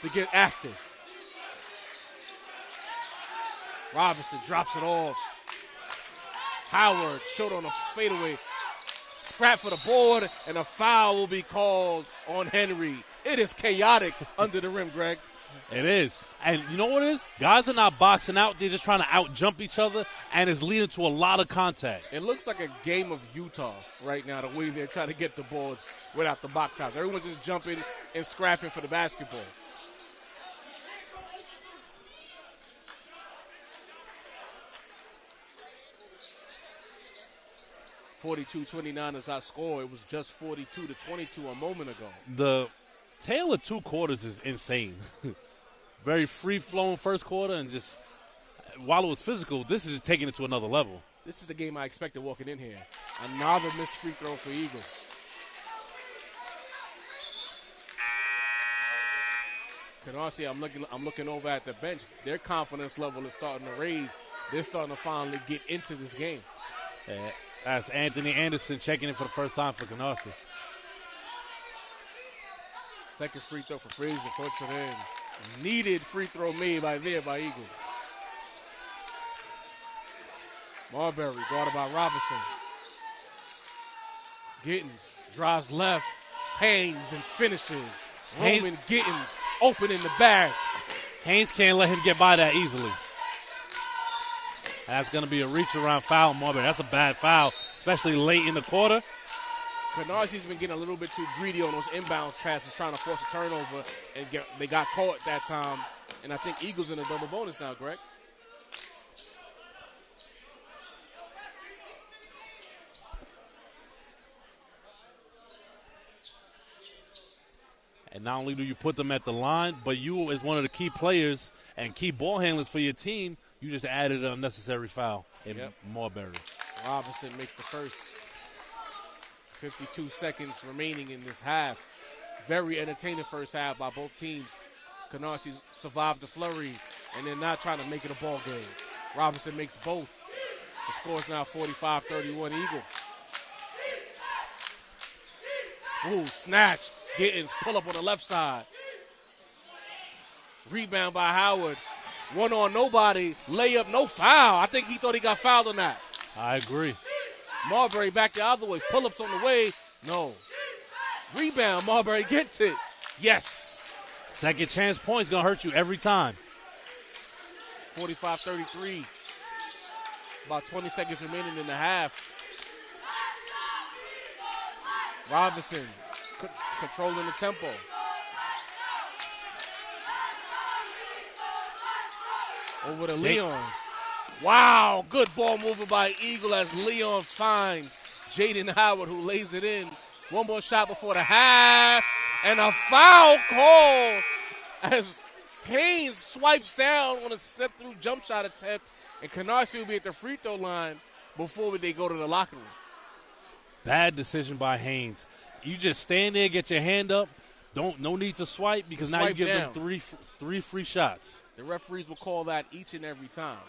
to get active. Robinson drops it off. Howard short on a fadeaway. Scrap for the board, and a foul will be called on Henry. It is chaotic under the rim, Greg. It is. And you know what it is? Guys are not boxing out. They're just trying to out-jump each other, and it's leading to a lot of contact. It looks like a game of Utah right now, the way they're trying to get the boards without the box house. Everyone's just jumping and scrapping for the basketball. (42-29) is our score. It was just 42-22 a moment ago. The tale of 2 quarters is insane. Very free-flowing first quarter, and just while it was physical, this is taking it to another level. This is the game I expected walking in here. Another missed free throw for Eagles. Canarsie, I'm looking over at the bench. Their confidence level is starting to raise. They're starting to finally get into this game. That's Anthony Anderson checking in for the first time for Canarsie. Second free throw for Frazier, puts it in. Needed free throw made by Eagle. Marbury guarded by Robinson. Gittins drives left, hangs and finishes. Roman Gittins open in the bag. Haynes can't let him get by that easily. That's going to be a reach-around foul, Marbury. That's a bad foul, especially late in the quarter. Canarsie's been getting a little bit too greedy on those inbounds passes, trying to force a turnover, and they got caught that time. And I think Eagles in a double bonus now, Greg. And not only do you put them at the line, but you, as one of the key players and key ball handlers for your team, you just added an unnecessary foul in Marbury. Robinson makes the first. 52 seconds remaining in this half. Very entertaining first half by both teams. Canarsie survived the flurry, and they're not trying to make it a ball game. Robinson makes both. The score is now 45-31 Eagle. Ooh, snatch. Gittins pull up on the left side. Rebound by Howard. One on nobody. Layup, no foul. I think he thought he got fouled on that. I agree. Marbury back the other way. Pull-ups on the way. No. Rebound. Marbury gets it. Yes. Second chance point's going to hurt you every time. 45-33. About 20 seconds remaining in the half. Robinson controlling the tempo. Over to Leon. Wow, good ball movement by Eagle as Leon finds Jaden Howard, who lays it in. One more shot before the half, and a foul call as Haynes swipes down on a step-through jump shot attempt, and Canarsie will be at the free throw line before they go to the locker room. Bad decision by Haynes. You just stand there, get your hand up. No need to swipe because now you give them three free shots. The referees will call that each and every time.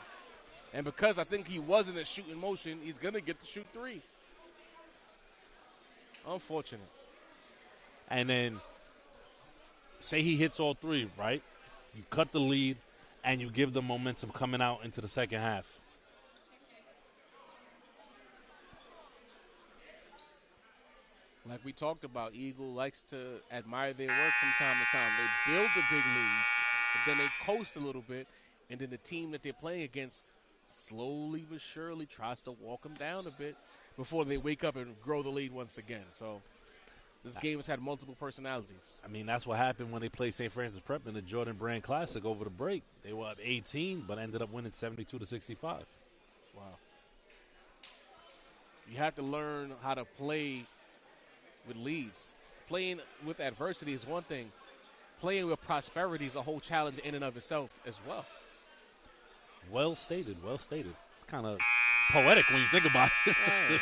And because I think he wasn't a shooting motion, he's going to get to shoot three. Unfortunate. And then say he hits all three, right? You cut the lead, and you give them momentum coming out into the second half. Like we talked about, Eagle likes to admire their work from time to time. They build the big leads, and then they coast a little bit, and then the team that they're playing against slowly but surely tries to walk them down a bit before they wake up and grow the lead once again. So this game has had multiple personalities. I mean, that's what happened when they played St. Francis Prep in the Jordan Brand Classic over the break. They were up 18, but ended up winning 72-65. Wow. You have to learn how to play with leads. Playing with adversity is one thing. Playing with prosperity is a whole challenge in and of itself as well. Well stated, well stated. It's kind of poetic when you think about it. Hey.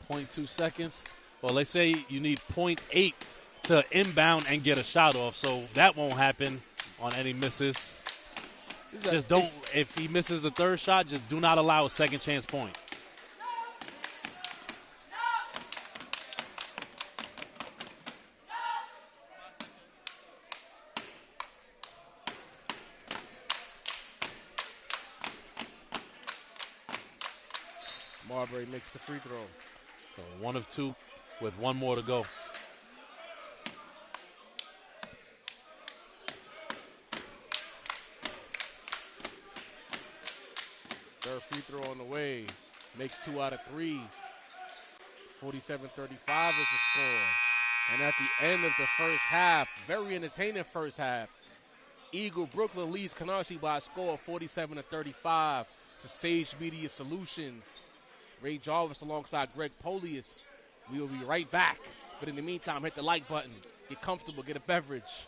0.2 seconds. Well, they say you need 0.8 to inbound and get a shot off, so that won't happen on any misses. Just don't, if he misses the third shot, just do not allow a second chance point. Marbury makes the free throw. So 1 of 2 with 1 more to go. Third free throw on the way. Makes 2 out of 3. 47-35 is the score. And at the end of the first half, very entertaining first half, Eagle Brooklyn leads Canarsie by a score of 47-35. It's a Sage Media Solutions. Ray Jarvis alongside Greg Polius. We will be right back. But in the meantime, hit the like button. Get comfortable, get a beverage,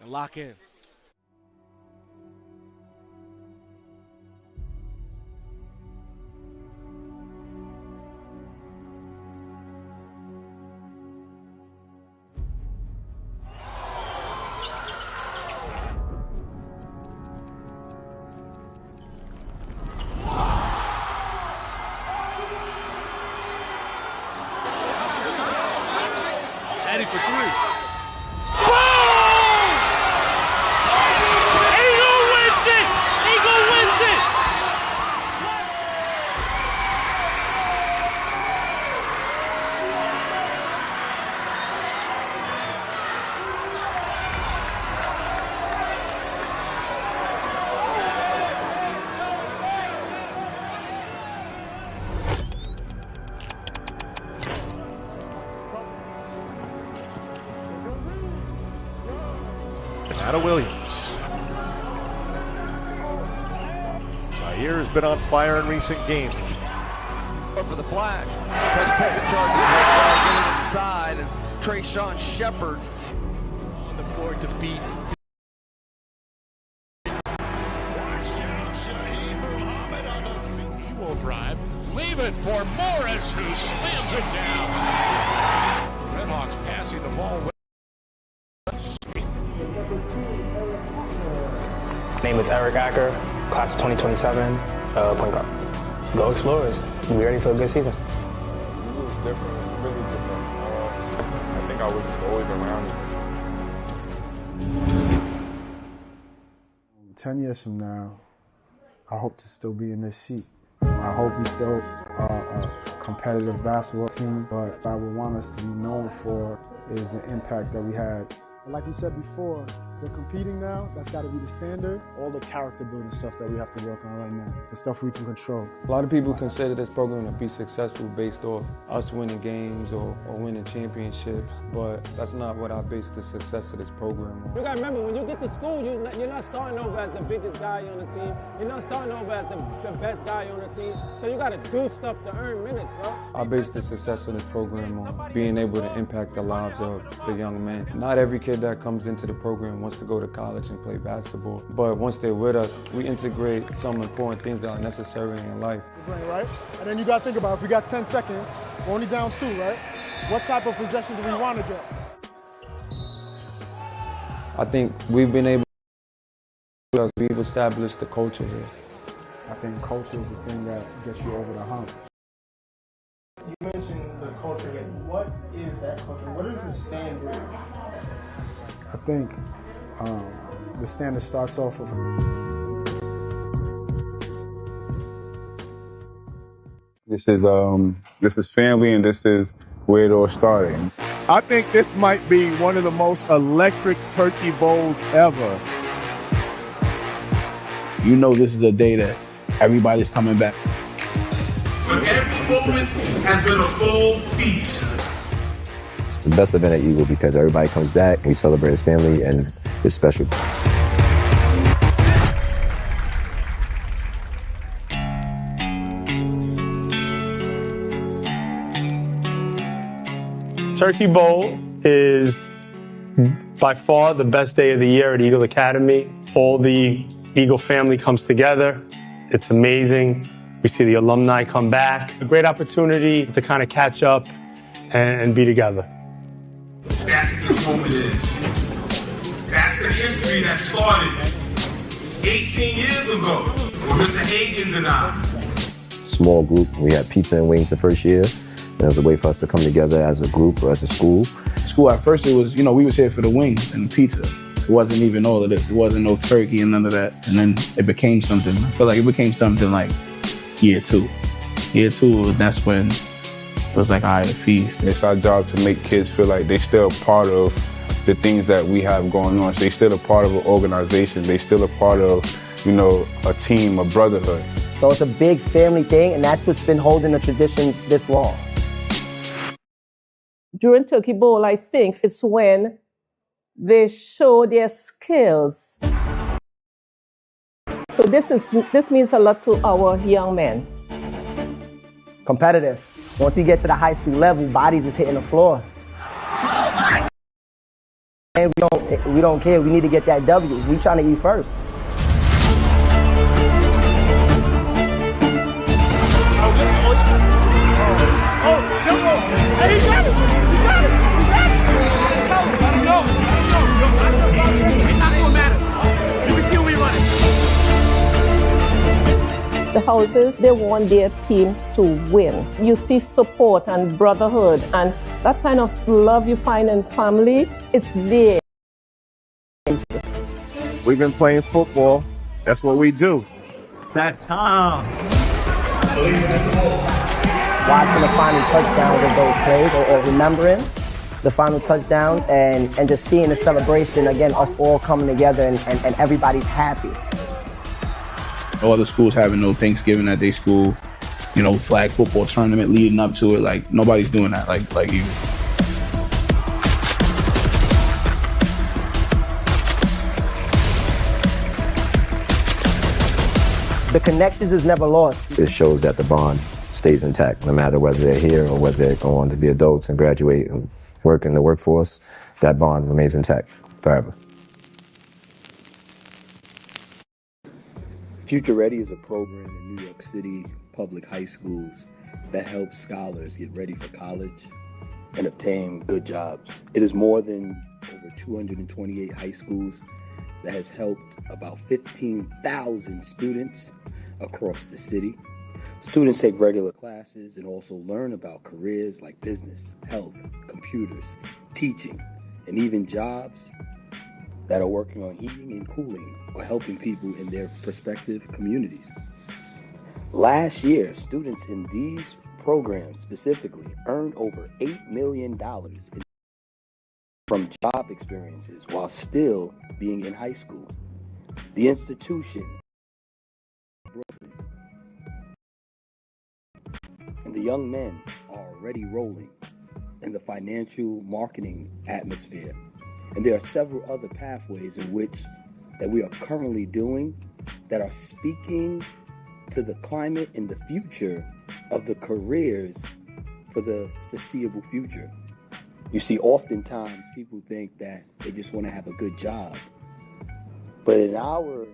and lock in. Eddie for 3. Zaire has been on fire in recent games. For the Flash, taking charge inside, and Trayshawn Shepard On the floor to beat. He will drive. Leave it for Morris, who slams it down. Redhawks passing the ball. My name is Eric Acker, class of 2027, point guard. Go Explorers. Be ready for a good season. It was different, really different. I think I was just always around it. 10 years from now, I hope to still be in this seat. I hope we still are a competitive basketball team, but what I would want us to be known for is the impact that we had. Like you said before, we're competing now. That's got to be the standard. All the character building stuff that we have to work on right now, the stuff we can control. A lot of people consider this program to be successful based off us winning games or winning championships, but that's not what I base the success of this program on. You gotta remember, when you get to school, you're not starting over as the biggest guy on the team. You're not starting over as the best guy on the team. So you gotta do stuff to earn minutes, bro. I base the success of this program on being able to impact the lives of the young men. Not every kid that comes into the program wants to go to college and play basketball, but once they're with us, we integrate some important things that are necessary in life. Right? And then you gotta think about, if we got 10 seconds, we're only down 2, right? What type of possession do we want to get? I think we've been able to, we've established the culture here. I think culture is the thing that gets you over the hump. You mentioned the culture. What is that culture? What is the standard? I think the standard starts off with This is family, and this is where it all started. I think this might be one of the most electric turkey bowls ever. You know this is a day that everybody's coming back. But every moment has been a full feast. It's the best event at Eagle because everybody comes back, we celebrate as family, and it's special. Turkey Bowl is by far the best day of the year at Eagle Academy. All the Eagle family comes together. It's amazing. We see the alumni come back. A great opportunity to kind of catch up and be together. That's what this moment is. That's the history that started 18 years ago with Mr. Higgins and I. Small group. We had pizza and wings the first year. And it was a way for us to come together as a group or as a school. School at first, it was, we was here for the wings and the pizza. It wasn't even all of this. It wasn't no turkey and none of that. And then it became something. I feel like it became something like year two. Year two, that's when it was like, all right, a feast. It's our job to make kids feel like they're still part of the things that we have going on. So they're still a part of an organization. They're still a part of, a team, a brotherhood. So it's a big family thing, and that's what's been holding the tradition this long. During Turkey Bowl, I think it's when they show their skills. So this means a lot to our young men. Competitive. Once we get to the high school level, bodies is hitting the floor. And we don't care. We need to get that W. We trying to eat first. The houses, they want their team to win. You see support and brotherhood, and that kind of love you find in family, it's there. We've been playing football. That's what we do. That time. Watching the final touchdowns of those plays, or remembering the final touchdowns, and just seeing the celebration, again, us all coming together and everybody's happy. All the schools having no Thanksgiving at their school, flag football tournament leading up to it. Like, nobody's doing that like you. The connections is never lost. It shows that the bond stays intact, no matter whether they're here or whether they go on to be adults and graduate and work in the workforce. That bond remains intact forever. Future Ready is a program in New York City public high schools that helps scholars get ready for college and obtain good jobs. It is more than over 228 high schools that has helped about 15,000 students across the city. Students take regular classes and also learn about careers like business, health, computers, teaching, and even jobs that are working on heating and cooling or helping people in their respective communities. Last year, students in these programs specifically earned over $8 million from job experiences while still being in high school. The institution and the young men are already rolling in the financial marketing atmosphere. And there are several other pathways in which that we are currently doing that are speaking to the climate and the future of the careers for the foreseeable future. You see, oftentimes people think that they just want to have a good job. But in our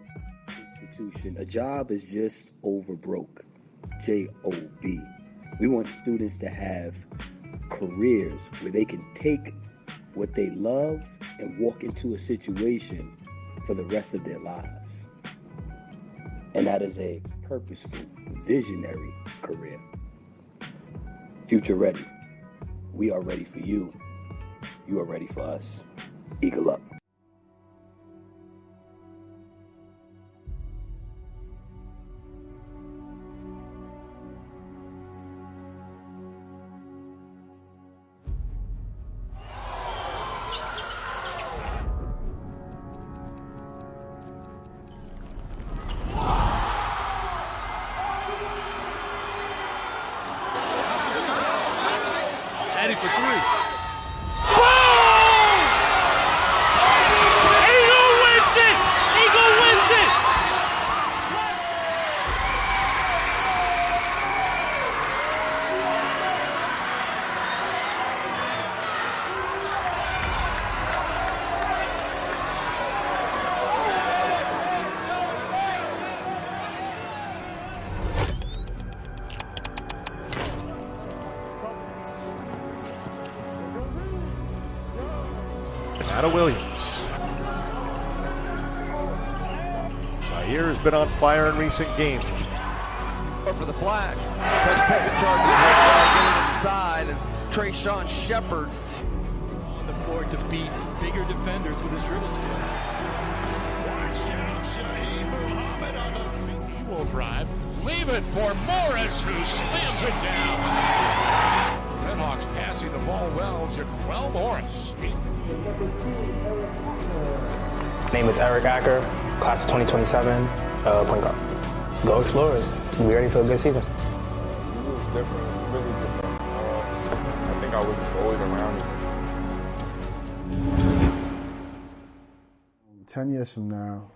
institution, a job is just over broke. J-O-B. We want students to have careers where they can take what they love and walk into a situation for the rest of their lives. And that is a purposeful, visionary career. Future ready. We are ready for you. You are ready for us. Eagle up. Eddie for three. Eagle wins it! Eagle wins it! Atta Williams. Zaire has been on fire in recent games. For the flag. Taking charges inside, and Trayshawn Shepard on the floor to beat bigger defenders with his dribble skills. Watch out, Shaheed Muhammad on the feet. He will drive. Leave it for Morris, who slams it down. Redhawks passing the ball well to Quell Morris. My name is Eric Acker, class of 2027, point guard. Go Explorers. Be ready for a good season. It was different, really different. I think I was just always around it. 10 years from now,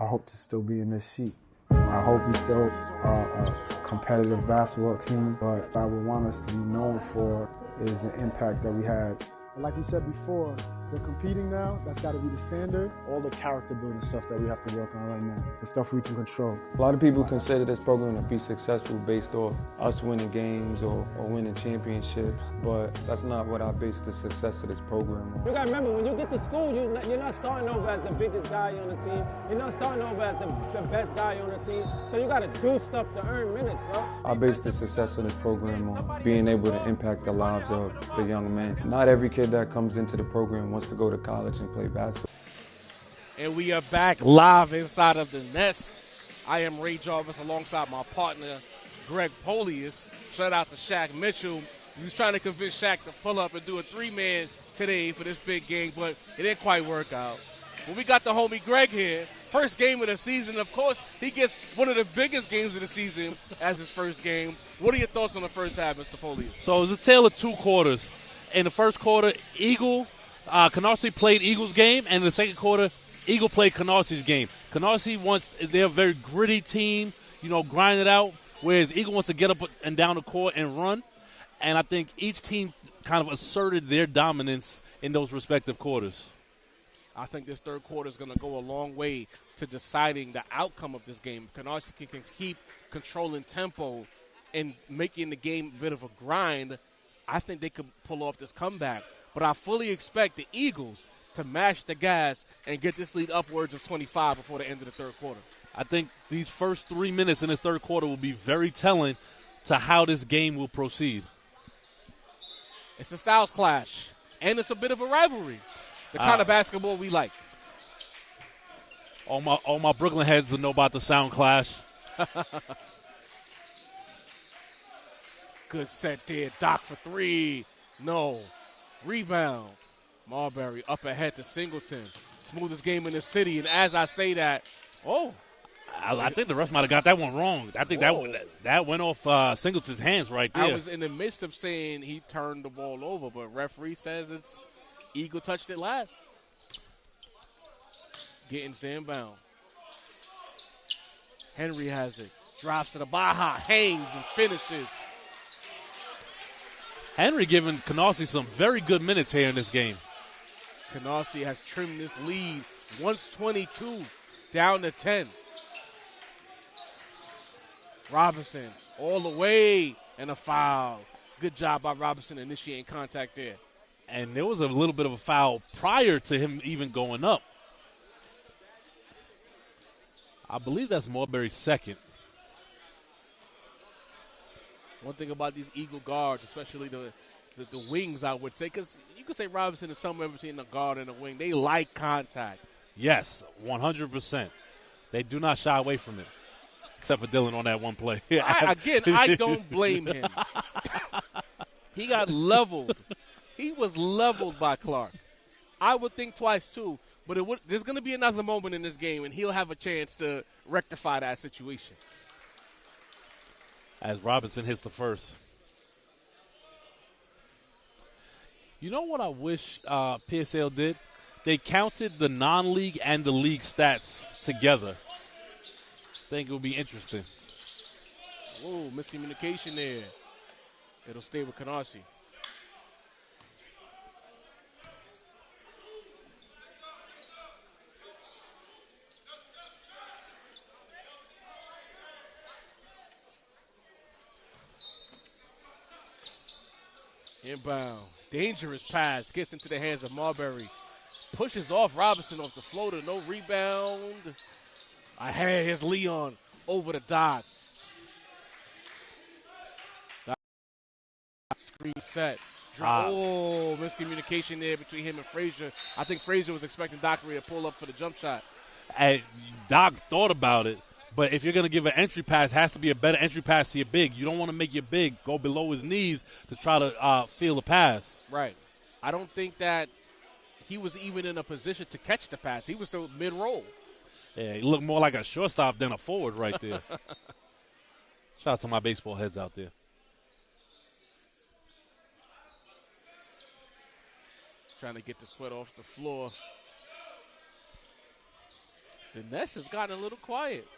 I hope to still be in this seat. I hope we still are a competitive basketball team, but what I would want us to be known for is the impact that we had. Like you said before, we're competing now. That's got to be the standard. All the character building stuff that we have to work on right now, the stuff we can control. A lot of people consider this program to be successful based off us winning games or winning championships, but that's not what I base the success of this program on. You got to remember, when you get to school, you're not starting over as the biggest guy on the team. You're not starting over as the best guy on the team. So you got to do stuff to earn minutes, bro. I base the success of this program on being able to impact the lives of the young men. Not every kid that comes into the program wants to go to college and play basketball. And we are back live inside of the Nest. I am Ray Jarvis alongside my partner, Greg Polius. Shout out to Shaq Mitchell. He was trying to convince Shaq to pull up and do a three-man today for this big game, but it didn't quite work out. When we got the homie Greg here, first game of the season, of course, he gets one of the biggest games of the season as his first game. What are your thoughts on the first half, Mr. Polius? So it was a tale of two quarters. In the first quarter, Canarsie played Eagles' game, and in the second quarter, Eagle played Canarsie's game. Canarsie they're a very gritty team, grind it out, whereas Eagle wants to get up and down the court and run. And I think each team kind of asserted their dominance in those respective quarters. I think this third quarter is going to go a long way to deciding the outcome of this game. If Canarsie can keep controlling tempo and making the game a bit of a grind, I think they could pull off this comeback. But I fully expect the Eagles to mash the gas and get this lead upwards of 25 before the end of the third quarter. I think these first 3 minutes in this third quarter will be very telling to how this game will proceed. It's a styles clash, and it's a bit of a rivalry. The kind of basketball we like. All my Brooklyn heads will know about the sound clash. Good set there. Doc for three. No. Rebound. Marbury up ahead to Singleton. Smoothest game in the city. And as I say that, I think the refs might have got that one wrong. I think that went off Singleton's hands right there. I was in the midst of saying he turned the ball over, but referee says it's Eagle touched it last. Getting inbound. Henry has it. Drops to the Baja. Hangs and finishes. Henry giving Canarsie some very good minutes here in this game. Canarsie has trimmed this lead. 122 down to 10. Robinson all the way and a foul. Good job by Robinson initiating contact there. And there was a little bit of a foul prior to him even going up. I believe that's Marbury's second. One thing about these Eagle guards, especially the wings, I would say, because you could say Robinson is somewhere between a guard and a wing. They like contact. Yes, 100%. They do not shy away from it, except for Dylan on that one play. I don't blame him. He got leveled. He was leveled by Clark. I would think twice, too. But there's going to be another moment in this game, and he'll have a chance to rectify that situation. As Robinson hits the first. You know what I wish PSAL did? They counted the non-league and the league stats together. I think it would be interesting. Whoa, miscommunication there. It'll stay with Canarsie. Inbound. Dangerous pass. Gets into the hands of Marbury. Pushes off Robinson off the floater. No rebound. Ahead, here's Leon over the dot. Screen set. Miscommunication there between him and Frazier. I think Frazier was expecting Dockery to pull up for the jump shot. And Doc thought about it. But if you're going to give an entry pass, it has to be a better entry pass to your big. You don't want to make your big go below his knees to try to feel the pass. Right. I don't think that he was even in a position to catch the pass. He was still mid-roll. Yeah, he looked more like a shortstop than a forward right there. Shout out to my baseball heads out there. Trying to get the sweat off the floor. The Nest has gotten a little quiet.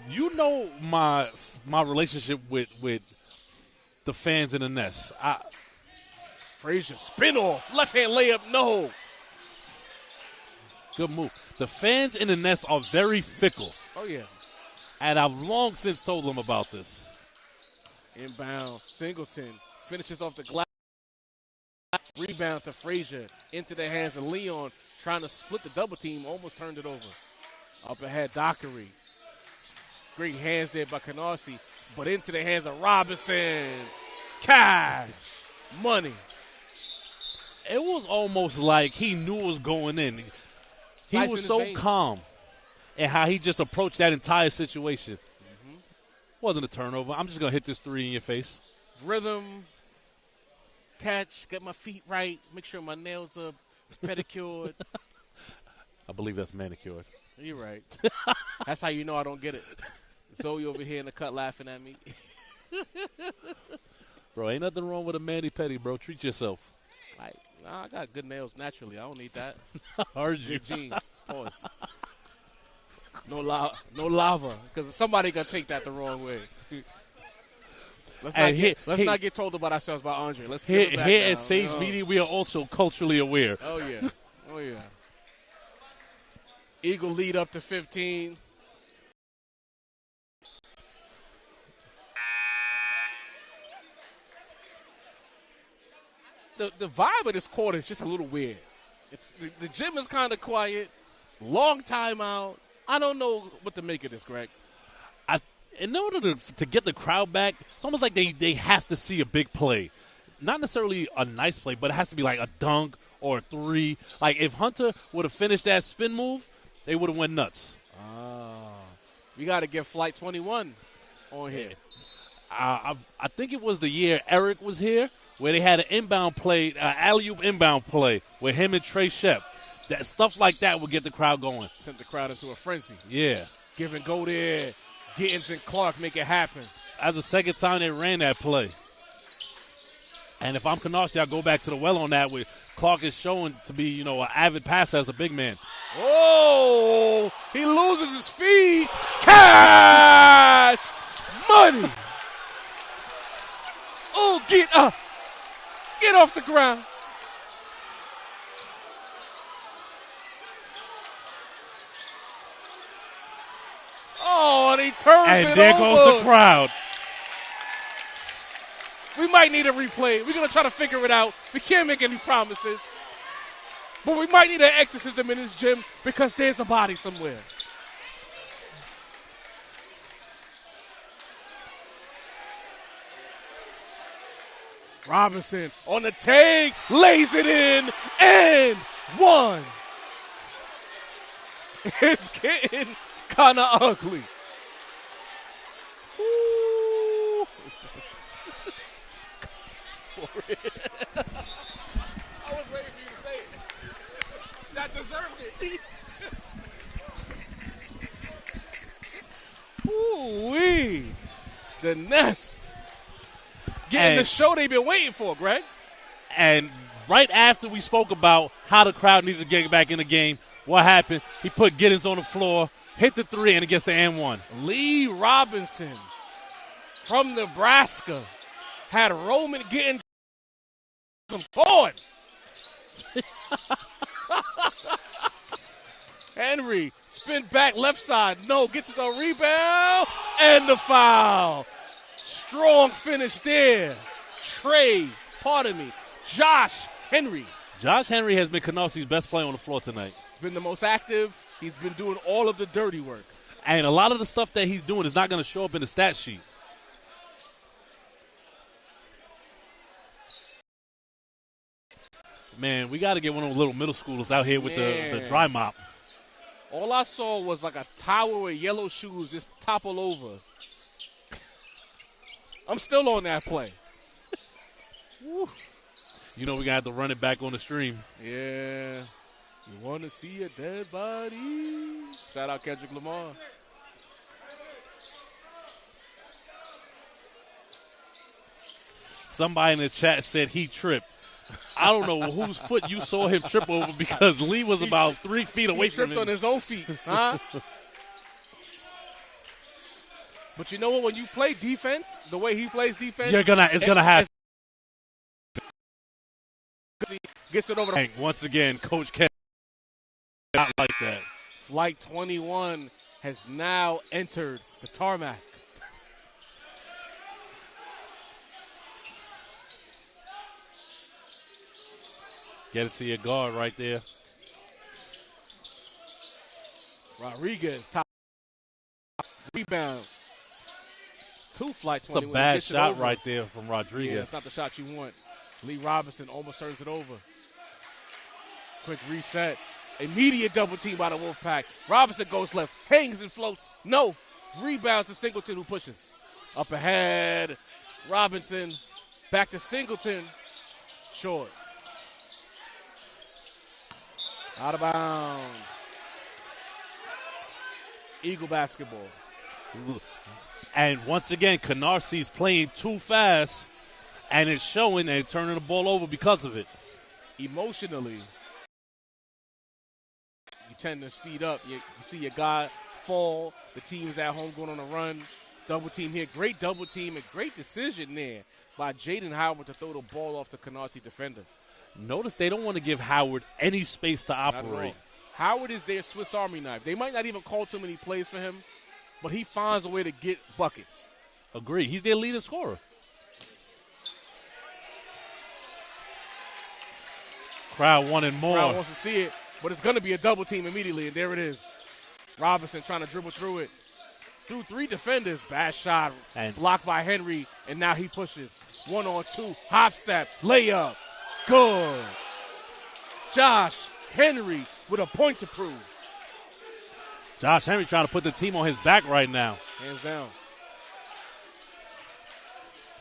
You know my relationship with the fans in the Nest. Frazier spin off, left hand layup, no. Good move. The fans in the Nest are very fickle. Oh yeah. And I've long since told them about this. Inbound, Singleton finishes off the glass. Rebound to Frazier into the hands of Leon, trying to split the double team, almost turned it over. Up ahead, Dockery. Great hands there by Canarsie, but into the hands of Robinson. Cash. Money. It was almost like he knew it was going in. He was so calm in how he just approached that entire situation. Mm-hmm. Wasn't a turnover. I'm just going to hit this three in your face. Rhythm. Catch. Get my feet right. Make sure my nails are pedicured. I believe that's manicured. You're right. That's how you know I don't get it. Zoe over here in the cut laughing at me. Bro, ain't nothing wrong with a mani-pedi, bro. Treat yourself. I got good nails naturally. I don't need that. Heard you. Good jeans. Pause. No lava. Because somebody going to take that the wrong way. Let's not get told about ourselves by Andre. Let's get it back here down. At Sage Media, we are also culturally aware. Oh, yeah. Oh, yeah. Eagle lead up to 15. The vibe of this quarter is just a little weird. The gym is kind of quiet. Long time out. I don't know what to make of this, Greg. In order to get the crowd back, it's almost like they have to see a big play. Not necessarily a nice play, but it has to be like a dunk or a three. Like if Hunter would have finished that spin move, they would have went nuts. We got to get Flight 21 on here. I think it was the year Eric was here where they had an inbound play, alley-oop inbound play with him and Trey Shep. That stuff like that would get the crowd going. Sent the crowd into a frenzy. Yeah. Give and go there. Gittins and Clark make it happen. That's the second time they ran that play. And if I'm Canarsie, I'll go back to the well on that where Clark is showing to be, an avid passer as a big man. Oh, he loses his feet. Cash money. Oh, get up. Get off the ground. Oh, and he turns and it there over. Goes the crowd. We might need a replay. We're going to try to figure it out. We can't make any promises. But we might need an exorcism in this gym because there's a body somewhere. Robinson on the take, lays it in, and one. It's getting kind of ugly. Ooh. For it. I was waiting for you to say it. That deserved it. Ooh-wee. The Nest. Getting the show they've been waiting for, Greg. And right after we spoke about how the crowd needs to get back in the game, what happened? He put Gittins on the floor, hit the three, and it gets the and-one. Lee Robinson from Nebraska had Roman getting some going. Henry, spin back left side. No, gets his own rebound, and the foul. Strong finish there. Josh Henry. Josh Henry has been Canarsie's best player on the floor tonight. He's been the most active. He's been doing all of the dirty work. And a lot of the stuff that he's doing is not going to show up in the stat sheet. Man, we got to get one of those little middle schoolers out here with the dry mop. All I saw was like a tower with yellow shoes just topple over. I'm still on that play. We got to have to run it back on the stream. Yeah. You want to see a dead body? Shout out Kendrick Lamar. Somebody in the chat said he tripped. I don't know whose foot you saw him trip over because Lee was about 3 feet away from him. He tripped on his own feet, huh? But you know what? When you play defense, the way he plays defense, it's gonna happen. Gets it over. Once again, Coach Kevin not like that. Flight 21 has now entered the tarmac. Get it to your guard right there. Rodriguez, top rebound. To Flight 21. It's a bad shot right there from Rodriguez. Yeah, it's not the shot you want. Lee Robinson almost turns it over. Quick reset. Immediate double team by the Wolfpack. Robinson goes left. Hangs and floats. No. Rebounds to Singleton who pushes. Up ahead. Robinson. Back to Singleton. Short. Out of bounds. Eagle basketball. And once again, Canarsie's playing too fast, and it's showing and turning the ball over because of it. Emotionally, you tend to speed up. You see your guy fall. The team's at home going on a run. Double team here. Great double team and great decision there by Jaden Howard to throw the ball off the Canarsie defender. Notice they don't want to give Howard any space to operate. Howard is their Swiss Army knife. They might not even call too many plays for him, but he finds a way to get buckets. Agree. He's their leading scorer. Crowd wanted more. Crowd wants to see it, but it's going to be a double team immediately, and there it is. Robinson trying to dribble through it. Through 3 defenders. Bad shot. And blocked by Henry. And now he pushes. 1-on-2. Hop step. Layup. Good. Josh Henry with a point to prove. Josh Henry trying to put the team on his back right now. Hands down.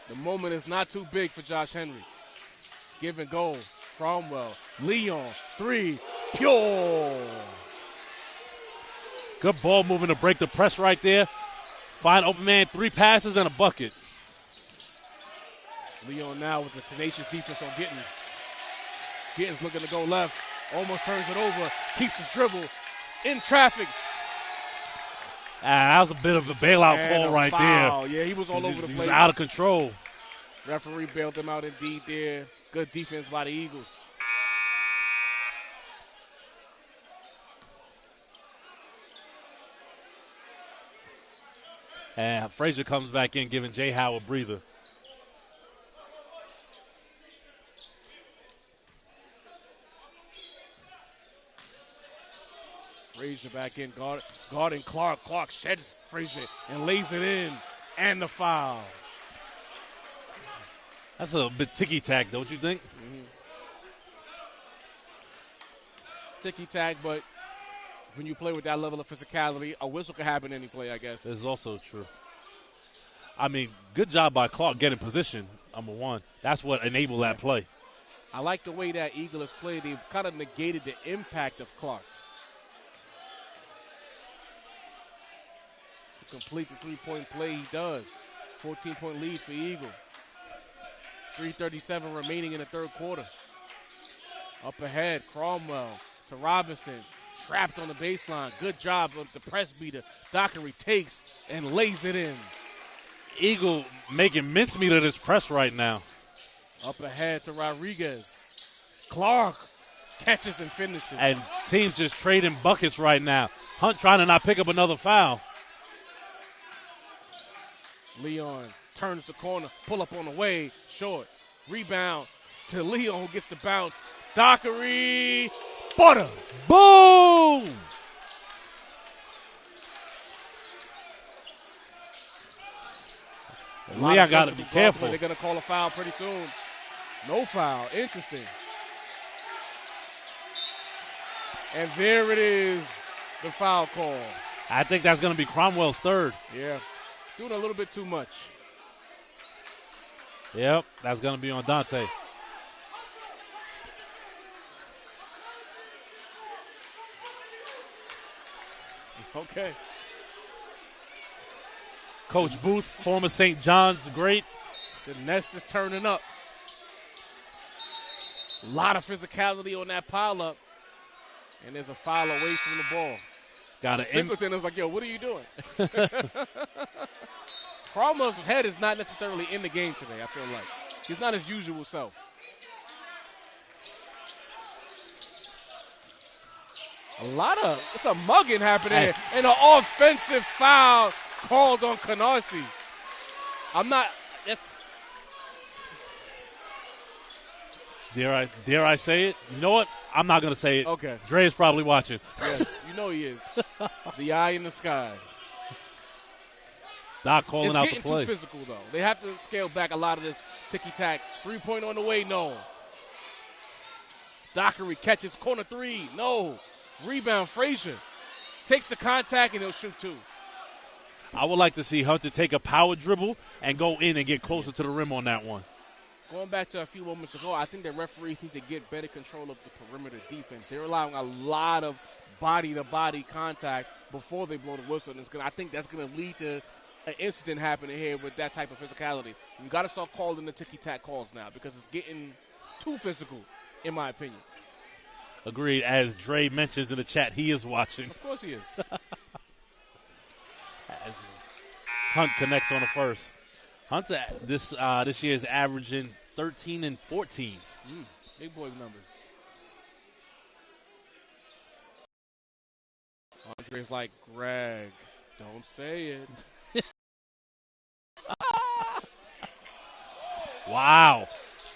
The moment is not too big for Josh Henry. Give and go. Cromwell. Leon. 3. Pure. Good ball moving to break the press right there. Find open man, 3 passes and a bucket. Leon now with the tenacious defense on Gittins. Gittins looking to go left. Almost turns it over. Keeps his dribble. In traffic. That was a bit of a bailout And call a right foul. there. Yeah, he was all over the He place. was out of control. Referee bailed him out indeed there. Good defense by the Eagles. And Frazier comes back in, giving Jay Howe a breather. Frazier back in, guarding Clark. Clark sheds Frazier and lays it in. And the foul. That's a bit ticky-tack, don't you think? Ticky-tack, but when you play with that level of physicality, a whistle can happen any play, I guess. This is also true. I mean, good job by Clark getting position, number one. That's what enabled that play. I like the way that Eagle has played. They've kind of negated the impact of Clark. To complete the three-point play, he does. 14-point lead for Eagle. 3:37 remaining in the third quarter. Up ahead, Cromwell to Robinson. Trapped on the baseline. Good job of the press beater. Dockery takes and lays it in. Eagle making mincemeat of this press right now. Up ahead to Rodriguez. Clark catches and finishes. And teams just trading buckets right now. Hunt trying to not pick up another foul. Leon turns the corner, pull up on the way, short. Rebound to Leon, who gets the bounce. Dockery, butter. Boom! Leon got to be careful. They're going to call a foul pretty soon. No foul. Interesting. And there it is, the foul call. I think that's going to be Cromwell's third. Yeah. Doing a little bit too much. Yep, that's going to be on Dante. Okay. Coach Booth, former St. John's great. The nest is turning up. A lot of physicality on that pile-up. And there's a foul away from the ball. Singleton is like, yo, what are you doing? Cromwell's head is not necessarily in the game today, I feel like. He's not his usual self. It's a mugging happening here. And an offensive foul called on Canarsie. Dare I say it? You know what? I'm not going to say it. Okay. Dre is probably watching. Yes, you know he is. The eye in the sky. Doc calling out the play. It's getting too physical, though. They have to scale back a lot of this ticky-tack. 3-point on the way, no. Dockery catches corner three, no. Rebound, Frazier. Takes the contact, and he'll shoot two. I would like to see Hunter take a power dribble and go in and get closer to the rim on that one. Going back to a few moments ago, I think that referees need to get better control of the perimeter defense. They're allowing a lot of body-to-body contact before they blow the whistle. And I think that's going to lead to an incident happening here with that type of physicality. You got to start calling the ticky-tack calls now because it's getting too physical, in my opinion. Agreed. As Dre mentions in the chat, he is watching. Of course he is. As Hunt connects on the first. Hunter this year is averaging 13 and 14. Big boy numbers. Andre's like, Greg, don't say it. Wow.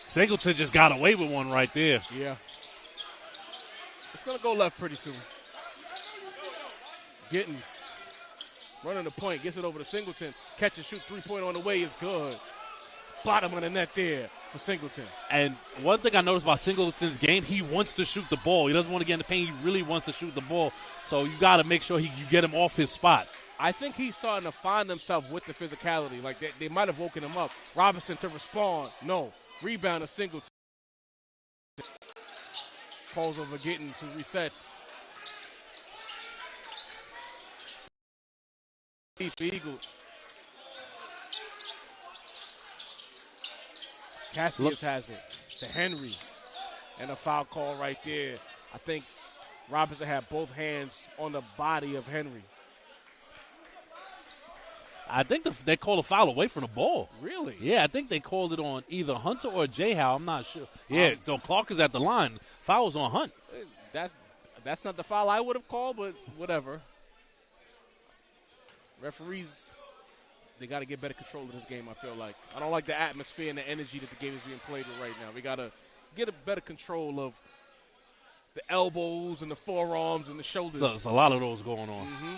Singleton just got away with one right there. Yeah. It's going to go left pretty soon. Gittins running the point, gets it over to Singleton. Catch and shoot, 3-point on the way is good. Bottom of the net there for Singleton. And one thing I noticed about Singleton's game, he wants to shoot the ball. He doesn't want to get in the paint. He really wants to shoot the ball. So you got to make sure you get him off his spot. I think he's starting to find himself with the physicality. Like they might have woken him up. Robinson to respond. No. Rebound to Singleton. Calls over Gittins, who resets. For Eagles. Cassius has it to Henry. And a foul call right there. I think Robinson had both hands on the body of Henry. I think they called a foul away from the ball. Really? Yeah, I think they called it on either Hunter or J-Howe. I'm not sure. Yeah, so Clark is at the line. Foul was on Hunt. That's not the foul I would have called, but whatever. Referees, they got to get better control of this game, I feel like. I don't like the atmosphere and the energy that the game is being played with right now. We got to get a better control of the elbows and the forearms and the shoulders. So there's a lot of those going on. Mm-hmm.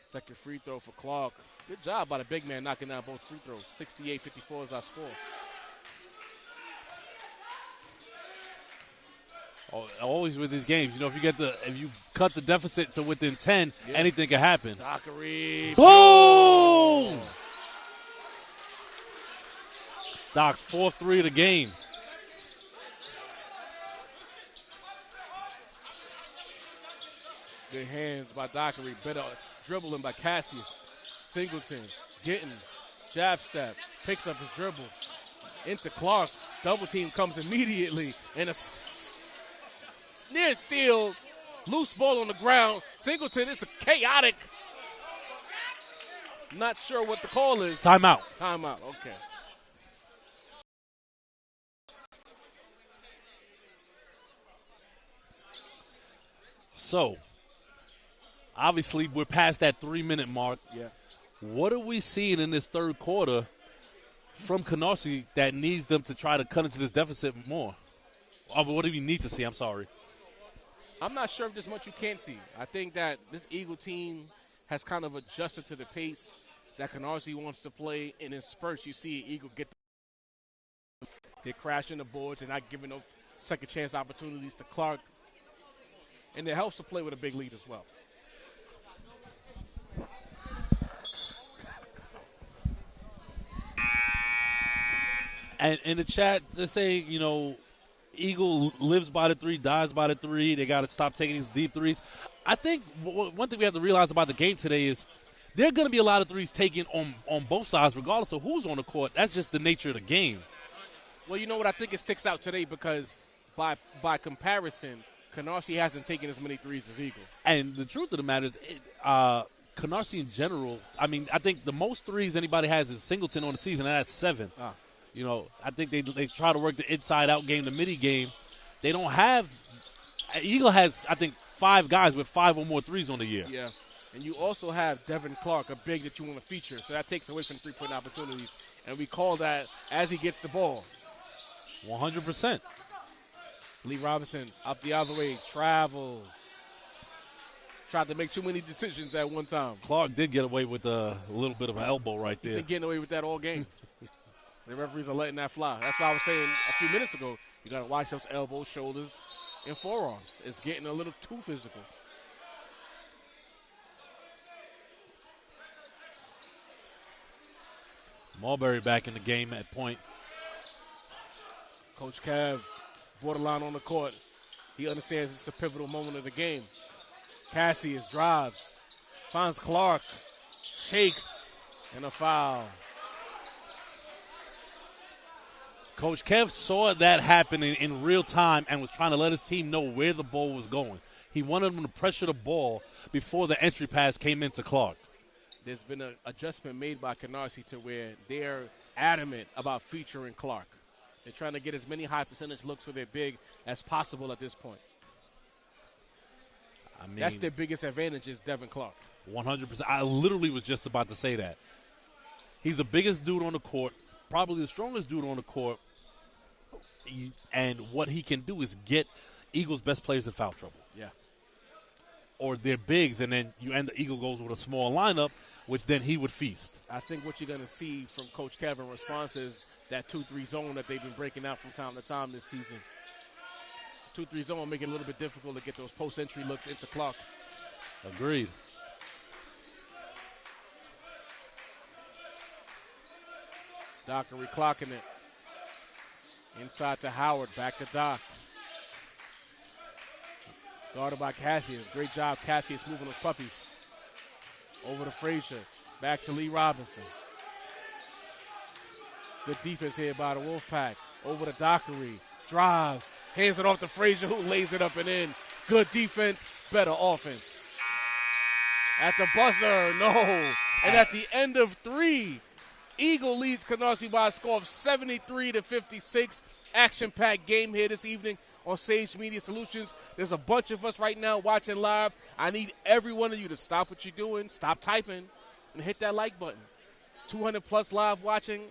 Second free throw for Clark. Good job by the big man knocking down both free throws. 68-54 is our score. Always with these games, if you cut the deficit to within 10, anything can happen. Dockery. Boom! Doc, 4-3 of the game. Good hands by Dockery. Better dribbling by Cassius. Singleton. Gittins. Jab step. Picks up his dribble. Into Clark. Double team comes immediately. And a near steal. Loose ball on the ground. Singleton is a chaotic. Not sure what the call is. Timeout. Timeout. Okay. So, obviously, we're past that 3-minute mark. Yeah. What are we seeing in this third quarter from Canarsie that needs them to try to cut into this deficit more? What do we need to see? I'm sorry. I'm not sure if there's much you can't see. I think that this Eagle team has kind of adjusted to the pace that Canarsie wants to play. And in spurts, you see Eagle they're crashing the boards and not giving no second chance opportunities to Clark. And it helps to play with a big lead as well. And in the chat, they say, Eagle lives by the 3, dies by the 3. They got to stop taking these deep threes. I think one thing we have to realize about the game today is there are going to be a lot of threes taken on both sides, regardless of who's on the court. That's just the nature of the game. Well, you know what? I think it sticks out today because by comparison, Canarsie hasn't taken as many threes as Eagle. And the truth of the matter is, Canarsie in general, I think the most threes anybody has is Singleton on the season, and that's 7. I think they try to work the inside-out game, the midi game. They don't have – Eagle has, I think, 5 guys with 5 or more threes on the year. Yeah, and you also have Devin Clark, a big that you want to feature, so that takes away from three-point opportunities. And we call that as he gets the ball. 100%. Lee Robinson up the other way, travels. Tried to make too many decisions at one time. Clark did get away with a little bit of an elbow right there. He's been getting away with that all game. The referees are letting that fly. That's what I was saying a few minutes ago. You got to watch those elbows, shoulders, and forearms. It's getting a little too physical. Marbury back in the game at point. Coach Cav, borderline on the court. He understands it's a pivotal moment of the game. Cassius drives, finds Clark, shakes, and a foul. Coach Kev saw that happen in real time and was trying to let his team know where the ball was going. He wanted them to pressure the ball before the entry pass came into Clark. There's been an adjustment made by Canarsie to where they're adamant about featuring Clark. They're trying to get as many high percentage looks for their big as possible at this point. That's their biggest advantage is Devin Clark. 100%. I literally was just about to say that. He's the biggest dude on the court, probably the strongest dude on the court, and what he can do is get Eagles' best players in foul trouble. Yeah. or their bigs, and then you end the Eagle goes with a small lineup, which then he would feast. I think what you're going to see from Coach Kevin response is that 2-3 zone that they've been breaking out from time to time this season. 2-3 zone will make it a little bit difficult to get those post-entry looks into Clark. Agreed. Dockery clocking it. Inside to Howard, back to Doc. Guarded by Cassius. Great job, Cassius, moving those puppies. Over to Frazier. Back to Lee Robinson. Good defense here by the Wolfpack. Over to Dockery. Drives. Hands it off to Frazier, who lays it up and in. Good defense, better offense. At the buzzer, no. And at the end of 3, Eagle leads Canarsie by a score of 73-56. Action-packed game here this evening on Sage Media Solutions. There's a bunch of us right now watching live. I need every one of you to stop what you're doing, stop typing, and hit that like button. 200-plus live watching.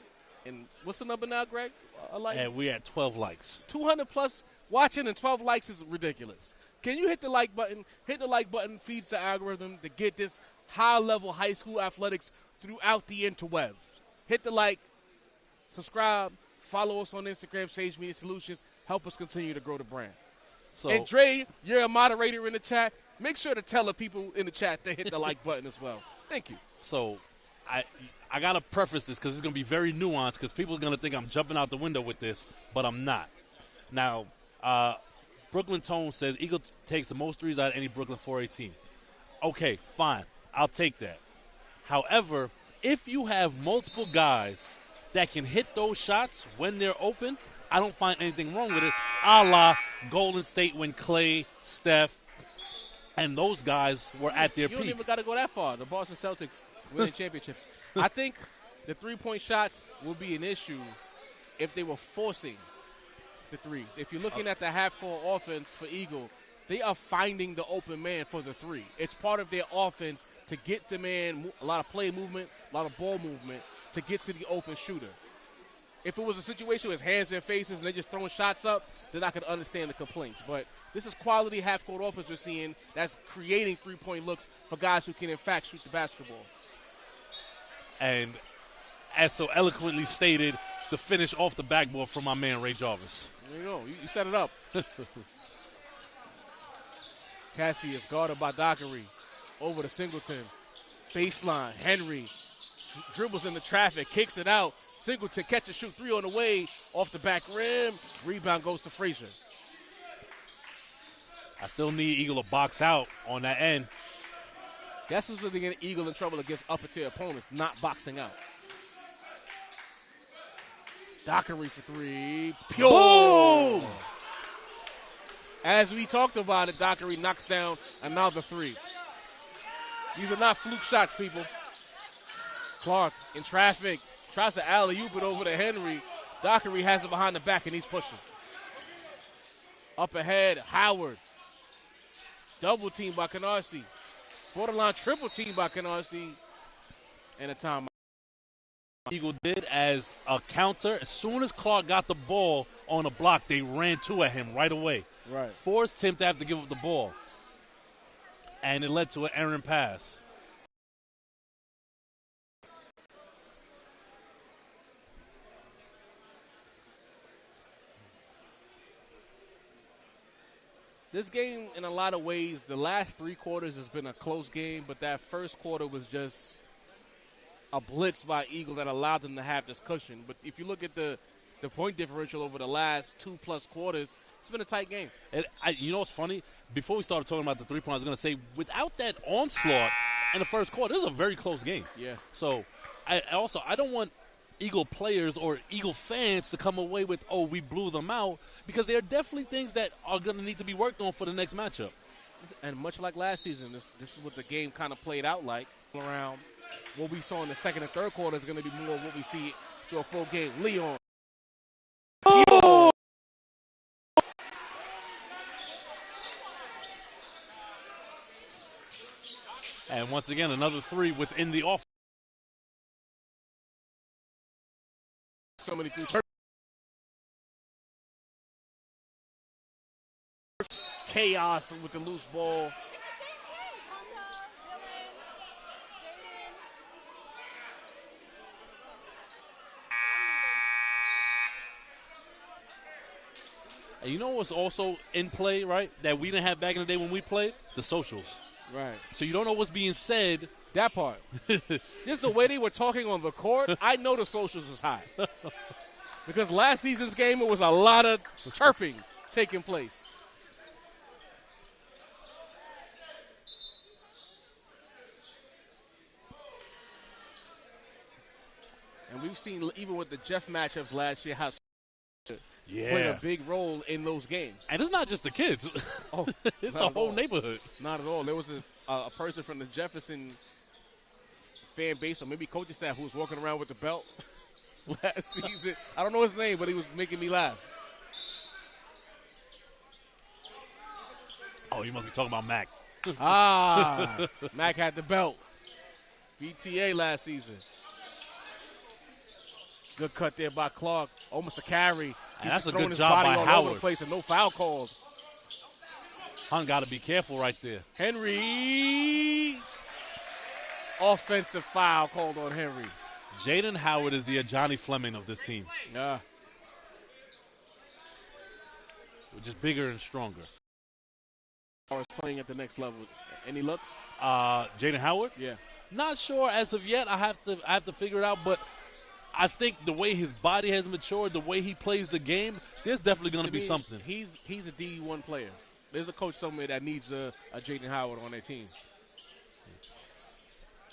And what's the number now, Greg? Likes? And we're at 12 likes. 200-plus watching and 12 likes is ridiculous. Can you hit the like button? Hit the like button feeds the algorithm to get this high-level high school athletics throughout the interwebs. Hit the like, subscribe, follow us on Instagram, Sage Media Solutions. Help us continue to grow the brand. So, and Dre, you're a moderator in the chat. Make sure to tell the people in the chat to hit the like button as well. Thank you. So I got to preface this because it's going to be very nuanced because people are going to think I'm jumping out the window with this, but I'm not. Now, Brooklyn Tone says Eagle takes the most threes out of any Brooklyn 4A team. Okay, fine. I'll take that. However, if you have multiple guys that can hit those shots when they're open, I don't find anything wrong with it, a la Golden State when Clay, Steph, and those guys were at their peak. You don't even got to go that far. The Boston Celtics winning championships. I think the three-point shots will be an issue if they were forcing the threes. If you're looking at the half-court offense for Eagle, they are finding the open man for the three. It's part of their offense to get to man, a lot of play movement, a lot of ball movement, to get to the open shooter. If it was a situation with hands and faces and they're just throwing shots up, then I could understand the complaints. But this is quality half-court offense we're seeing that's creating three-point looks for guys who can, in fact, shoot the basketball. And as so eloquently stated, the finish off the backboard from my man Ray Jarvis. There you go. You set it up. Cassius guarded by Dockery. Over to Singleton. Baseline. Henry dribbles into traffic. Kicks it out. Singleton catch and shoot 3 on the way. Off the back rim. Rebound goes to Frazier. I still need Eagle to box out on that end. That's what's going to get Eagle in trouble against upper-tier opponents, not boxing out. Dockery for 3. Pure. Boom! As we talked about it, Dockery knocks down another 3. These are not fluke shots, people. Clark in traffic. Tries to alley-oop it over to Henry. Dockery has it behind the back, and he's pushing. Up ahead, Howard. Double team by Canarsie. Borderline triple team by Canarsie. And a timeout. Eagle did as a counter. As soon as Clark got the ball on a block, they ran at him right away. Right. Forced him to have to give up the ball. And it led to an errant pass. This game, in a lot of ways, the last 3 quarters has been a close game, but that first quarter was just a blitz by Eagle that allowed them to have this cushion. But if you look at the point differential over the last 2+ quarters, it's been a tight game. You know what's funny? Before we started talking about the 3-point, I was going to say, without that onslaught in the first quarter, this is a very close game. Yeah. So, I don't want Eagle players or Eagle fans to come away with, oh, we blew them out, because there are definitely things that are going to need to be worked on for the next matchup. And much like last season, this is what the game kind of played out like. Around what we saw in the second and third quarter is going to be more what we see to a full game. Leon. Oh! And once again, another 3 within the offense. So many threes. Chaos with the loose ball. And you know what's also in play, right, that we didn't have back in the day when we played? The socials. Right. So you don't know what's being said. That part. Just the way they were talking on the court, I know the socials was high. Because last season's game, it was a lot of chirping taking place. And we've seen, even with the Jeff matchups last year, how played a big role in those games. And it's not just the kids. Oh, it's the whole neighborhood. Not at all. There was a person from the Jefferson fan base, or maybe coaching staff, who was walking around with the belt last season. I don't know his name, but he was making me laugh. Oh, you must be talking about Mac. Mac had the belt. BTA last season. Good cut there by Clark. Almost a carry. And that's a good his job body by all Howard. over the place and no foul calls. Hunt got to be careful right there. Henry. Offensive foul called on Henry. Jaden Howard is the Johnny Fleming of this team. Yeah. Which is bigger and stronger. Howard's playing at the next level. Any looks? Jaden Howard? Yeah. Not sure as of yet. I have to figure it out, but I think the way his body has matured, the way he plays the game, there's definitely going to be something. He's a D1 player. There's a coach somewhere that needs a Jaden Howard on their team.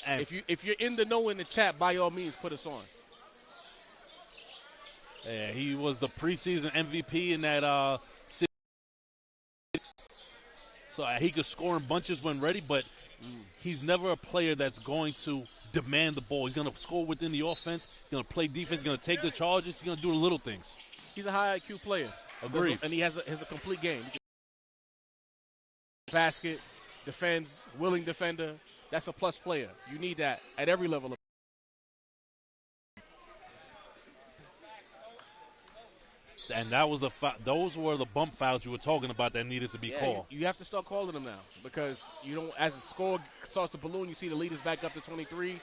And if you're in the know in the chat, by all means, put us on. Yeah, he was the preseason MVP in that series. So he could score in bunches when ready, but he's never a player that's going to demand the ball. He's going to score within the offense. He's going to play defense. He's going to take the charges. He's going to do the little things. He's a high IQ player. Agreed. And he has a complete game. Basket, defends, willing defender. That's a plus player. You need that at every level. And that was those were the bump fouls you were talking about that needed to be called. You have to start calling them now because you don't. As the score starts to balloon, you see the leaders back up to 23.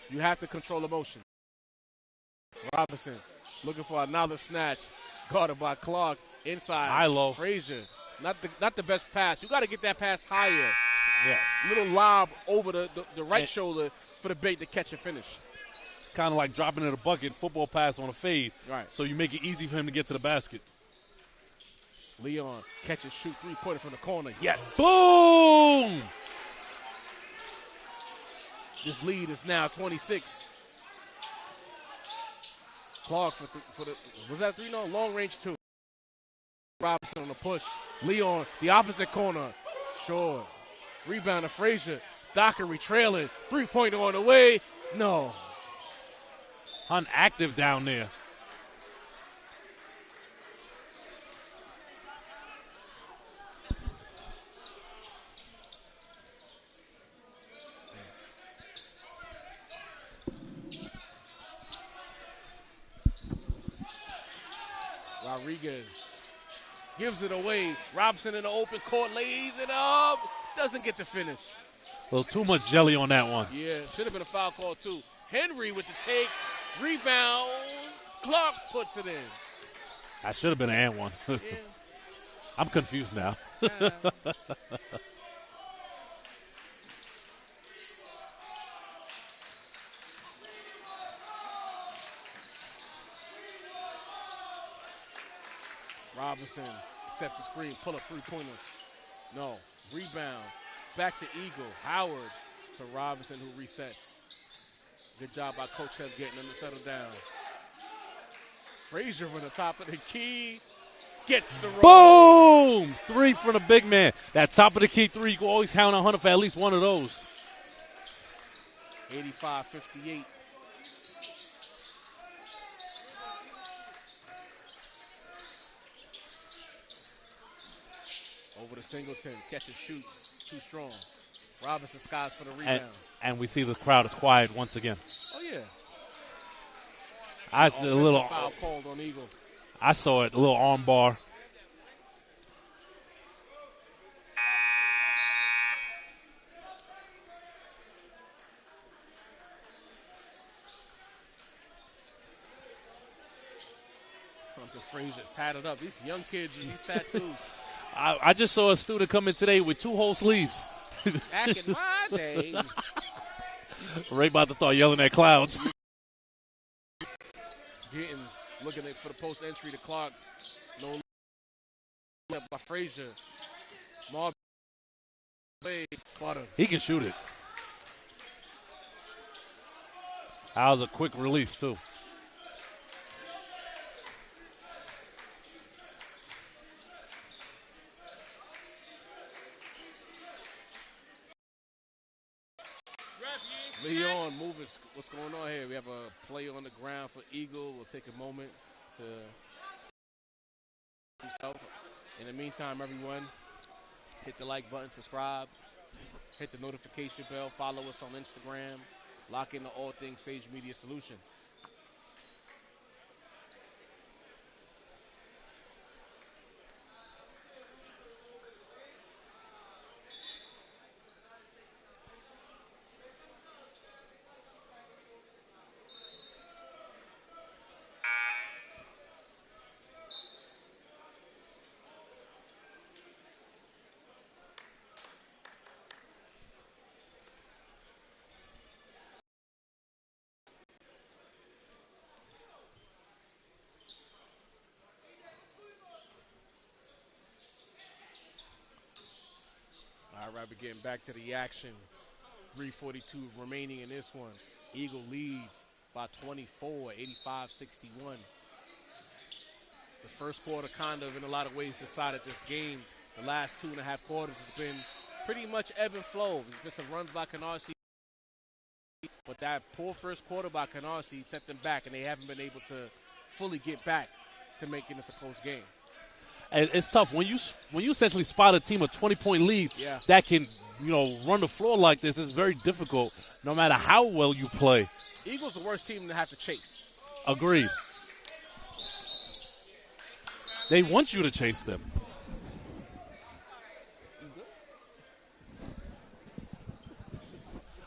You have to control emotion. Robinson looking for another snatch, guarded by Clark inside. High low. Frazier, not the best pass. You got to get that pass higher. Yes. Little lob over the right shoulder for the bait to catch and finish. Kind of like dropping in a bucket, football pass on a fade. Right. So you make it easy for him to get to the basket. Leon catches, shoot, three-pointer from the corner. Yes. Boom! This lead is now 26. Clark for the was that 3? No, long range 2. Robinson on the push. Leon, the opposite corner. Short. Rebound to Frazier. Dockery trailing. Three-pointer on the way. No. Hunt active down there. Rodriguez gives it away. Robinson in the open court, lays it up. Doesn't get the finish. A little too much jelly on that one. Yeah, should have been a foul call too. Henry with the take. Rebound. Clark puts it in. I should have been an and one. Yeah. I'm confused now. Robinson accepts the screen, pull up three-pointer. No. Rebound. Back to Eagle. Howard to Robinson, who resets. Good job by Coach Kev getting them to settle down. Frazier from the top of the key. Gets the roll. Boom! 3 from the big man. That top of the key 3, you can always count on Hunter for at least one of those. 85-58. Over to Singleton. Catch and shoot. Too strong. Robinson skies for the rebound. And we see the crowd is quiet once again. Oh, yeah. I see a little foul called on Eagle. I saw it, a little arm bar. Hunter Frazier tatted up. These young kids with these tattoos. I just saw a student come in today with 2 whole sleeves. Back in my day. Ray about to start yelling at clouds. Gittins looking for the post entry to Clark. No by Frazier. Marbury. He can shoot it. That was a quick release, too. Leon moving. What's going on here? We have a play on the ground for Eagle. We'll take a moment to himself. In the meantime, everyone, hit the like button, subscribe, hit the notification bell, follow us on Instagram, lock in to all things Sage Media Solutions. All right, we're getting back to the action. 3:42 remaining in this one. Eagle leads by 24, 85-61. The first quarter kind of, in a lot of ways, decided this game. The last 2.5 quarters has been pretty much ebb and flow. There's been some runs by Canarsie, but that poor first quarter by Canarsie set them back, and they haven't been able to fully get back to making this a close game. And it's tough when you essentially spot a team a 20-point lead that can run the floor like this. It's very difficult, no matter how well you play. Eagles the worst team to have to chase. Agreed. They want you to chase them.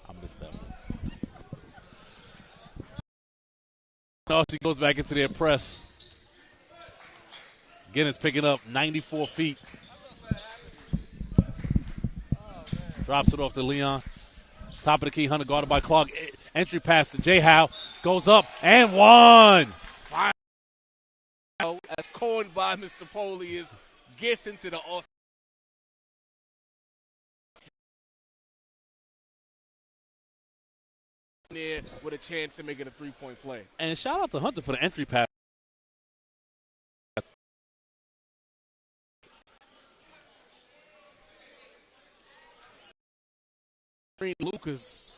I missed that one. Canarsie goes back into their press. Gittins picking up 94 feet. Drops it off to Leon. Top of the key, Hunter guarded by Clark. Entry pass to J. Howe. Goes up and one. As coined by Mr. Poley gets into the off. There with a chance to make it a 3-point play. And shout out to Hunter for the entry pass. Lucas.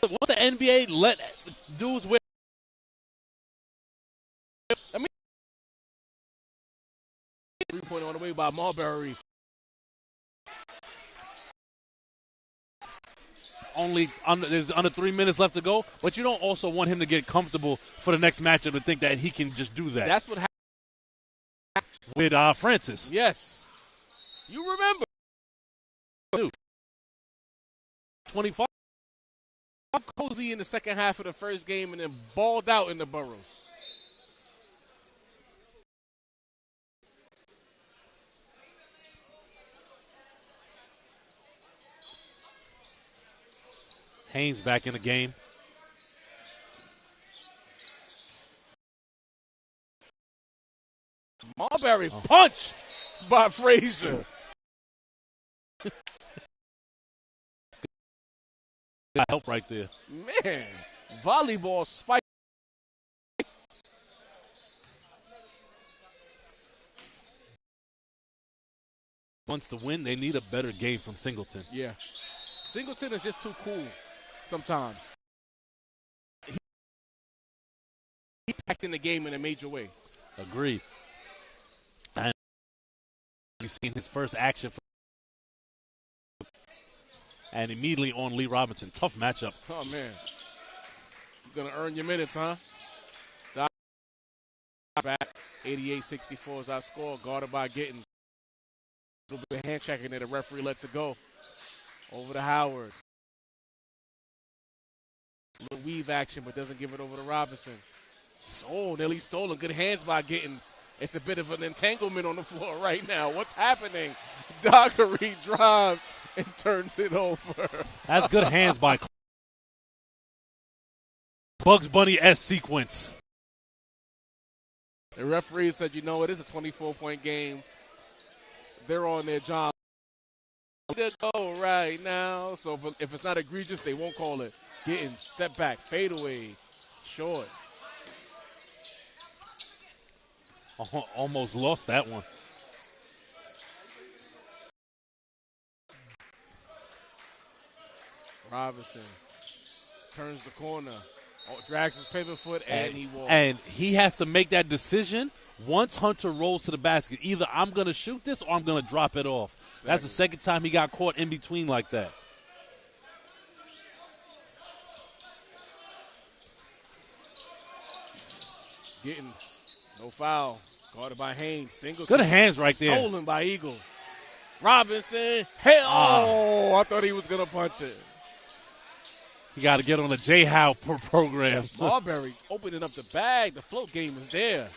What the NBA let dudes with? I mean, 3-point on the way by Marbury. There's under 3 minutes left to go, but you don't also want him to get comfortable for the next matchup and think that he can just do that. That's what happened with Francis. Yes. You remember. 25. Cozy in the second half of the first game and then balled out in the Burrows. Haynes back in the game. Marbury punched by Frazier. Help right there. Man, volleyball spike. Wants to win, they need a better game from Singleton. Yeah. Singleton is just too cool sometimes. He's back in the game in a major way. Agreed. And he's seen his first action. And immediately on Lee Robinson. Tough matchup. Oh, man. You're going to earn your minutes, huh? Back. 88-64 is our score. Guarded by Gittins. A little bit of hand checking there. The referee lets it go. Over to Howard. Little weave action, but doesn't give it over to Robinson. So nearly stolen. Good hands by Gittins. It's a bit of an entanglement on the floor right now. What's happening? Dockery drives and turns it over. That's good hands by Bugs Bunny-esque sequence. The referee said, you know, it is a 24-point game. They're on their job to go right now. So if it's not egregious, they won't call it. Getting step back, fade away, short. Almost lost that one. Robinson turns the corner, drags his pivot foot, and he walks. And he has to make that decision once Hunter rolls to the basket. Either I'm going to shoot this or I'm going to drop it off. Exactly. That's the second time he got caught in between like that. Gittins, no foul. Guarded by Haynes. Single. Good hands right there. Stolen by Eagle. Robinson. Hell! Oh, I thought he was going to punch it. You got to get on the J-How program. Marbury opening up the bag. The float game is there.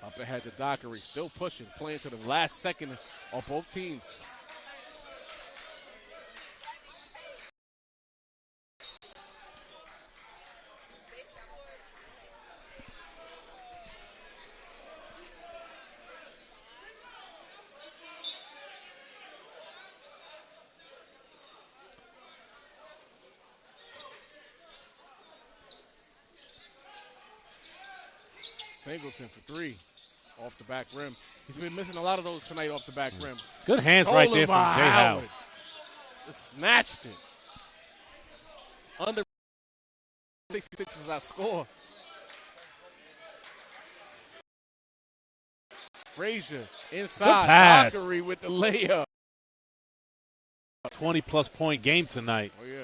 Up ahead to Dockery. Still pushing. Playing to the last second on both teams. Singleton for three. Off the back rim. He's been missing a lot of those tonight off the back rim. Good hands right there from Jay Howard. Just snatched it. Under 66 as I score. Frazier inside. Dockery with the layup. 20-plus point game tonight. Oh, yeah.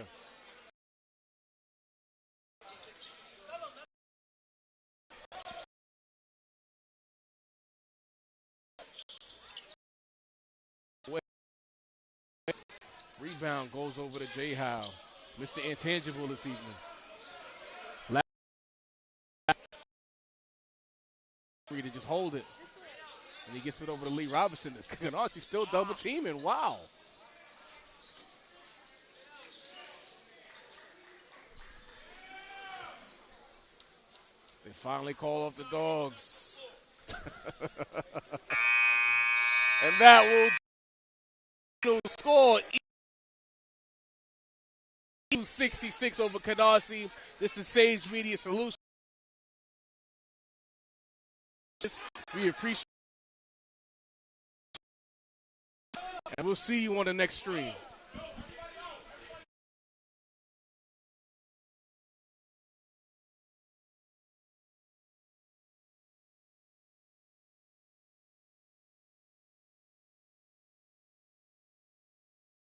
Rebound goes over to Jay Howe. Mr. Intangible this evening. Free to just hold it. And he gets it over to Lee Robinson. Canarsie still double teaming. Wow. They finally call off the dogs. And that will score. 66 over Canarsie. This is Sage Media Solutions. We appreciate it. And we'll see you on the next stream.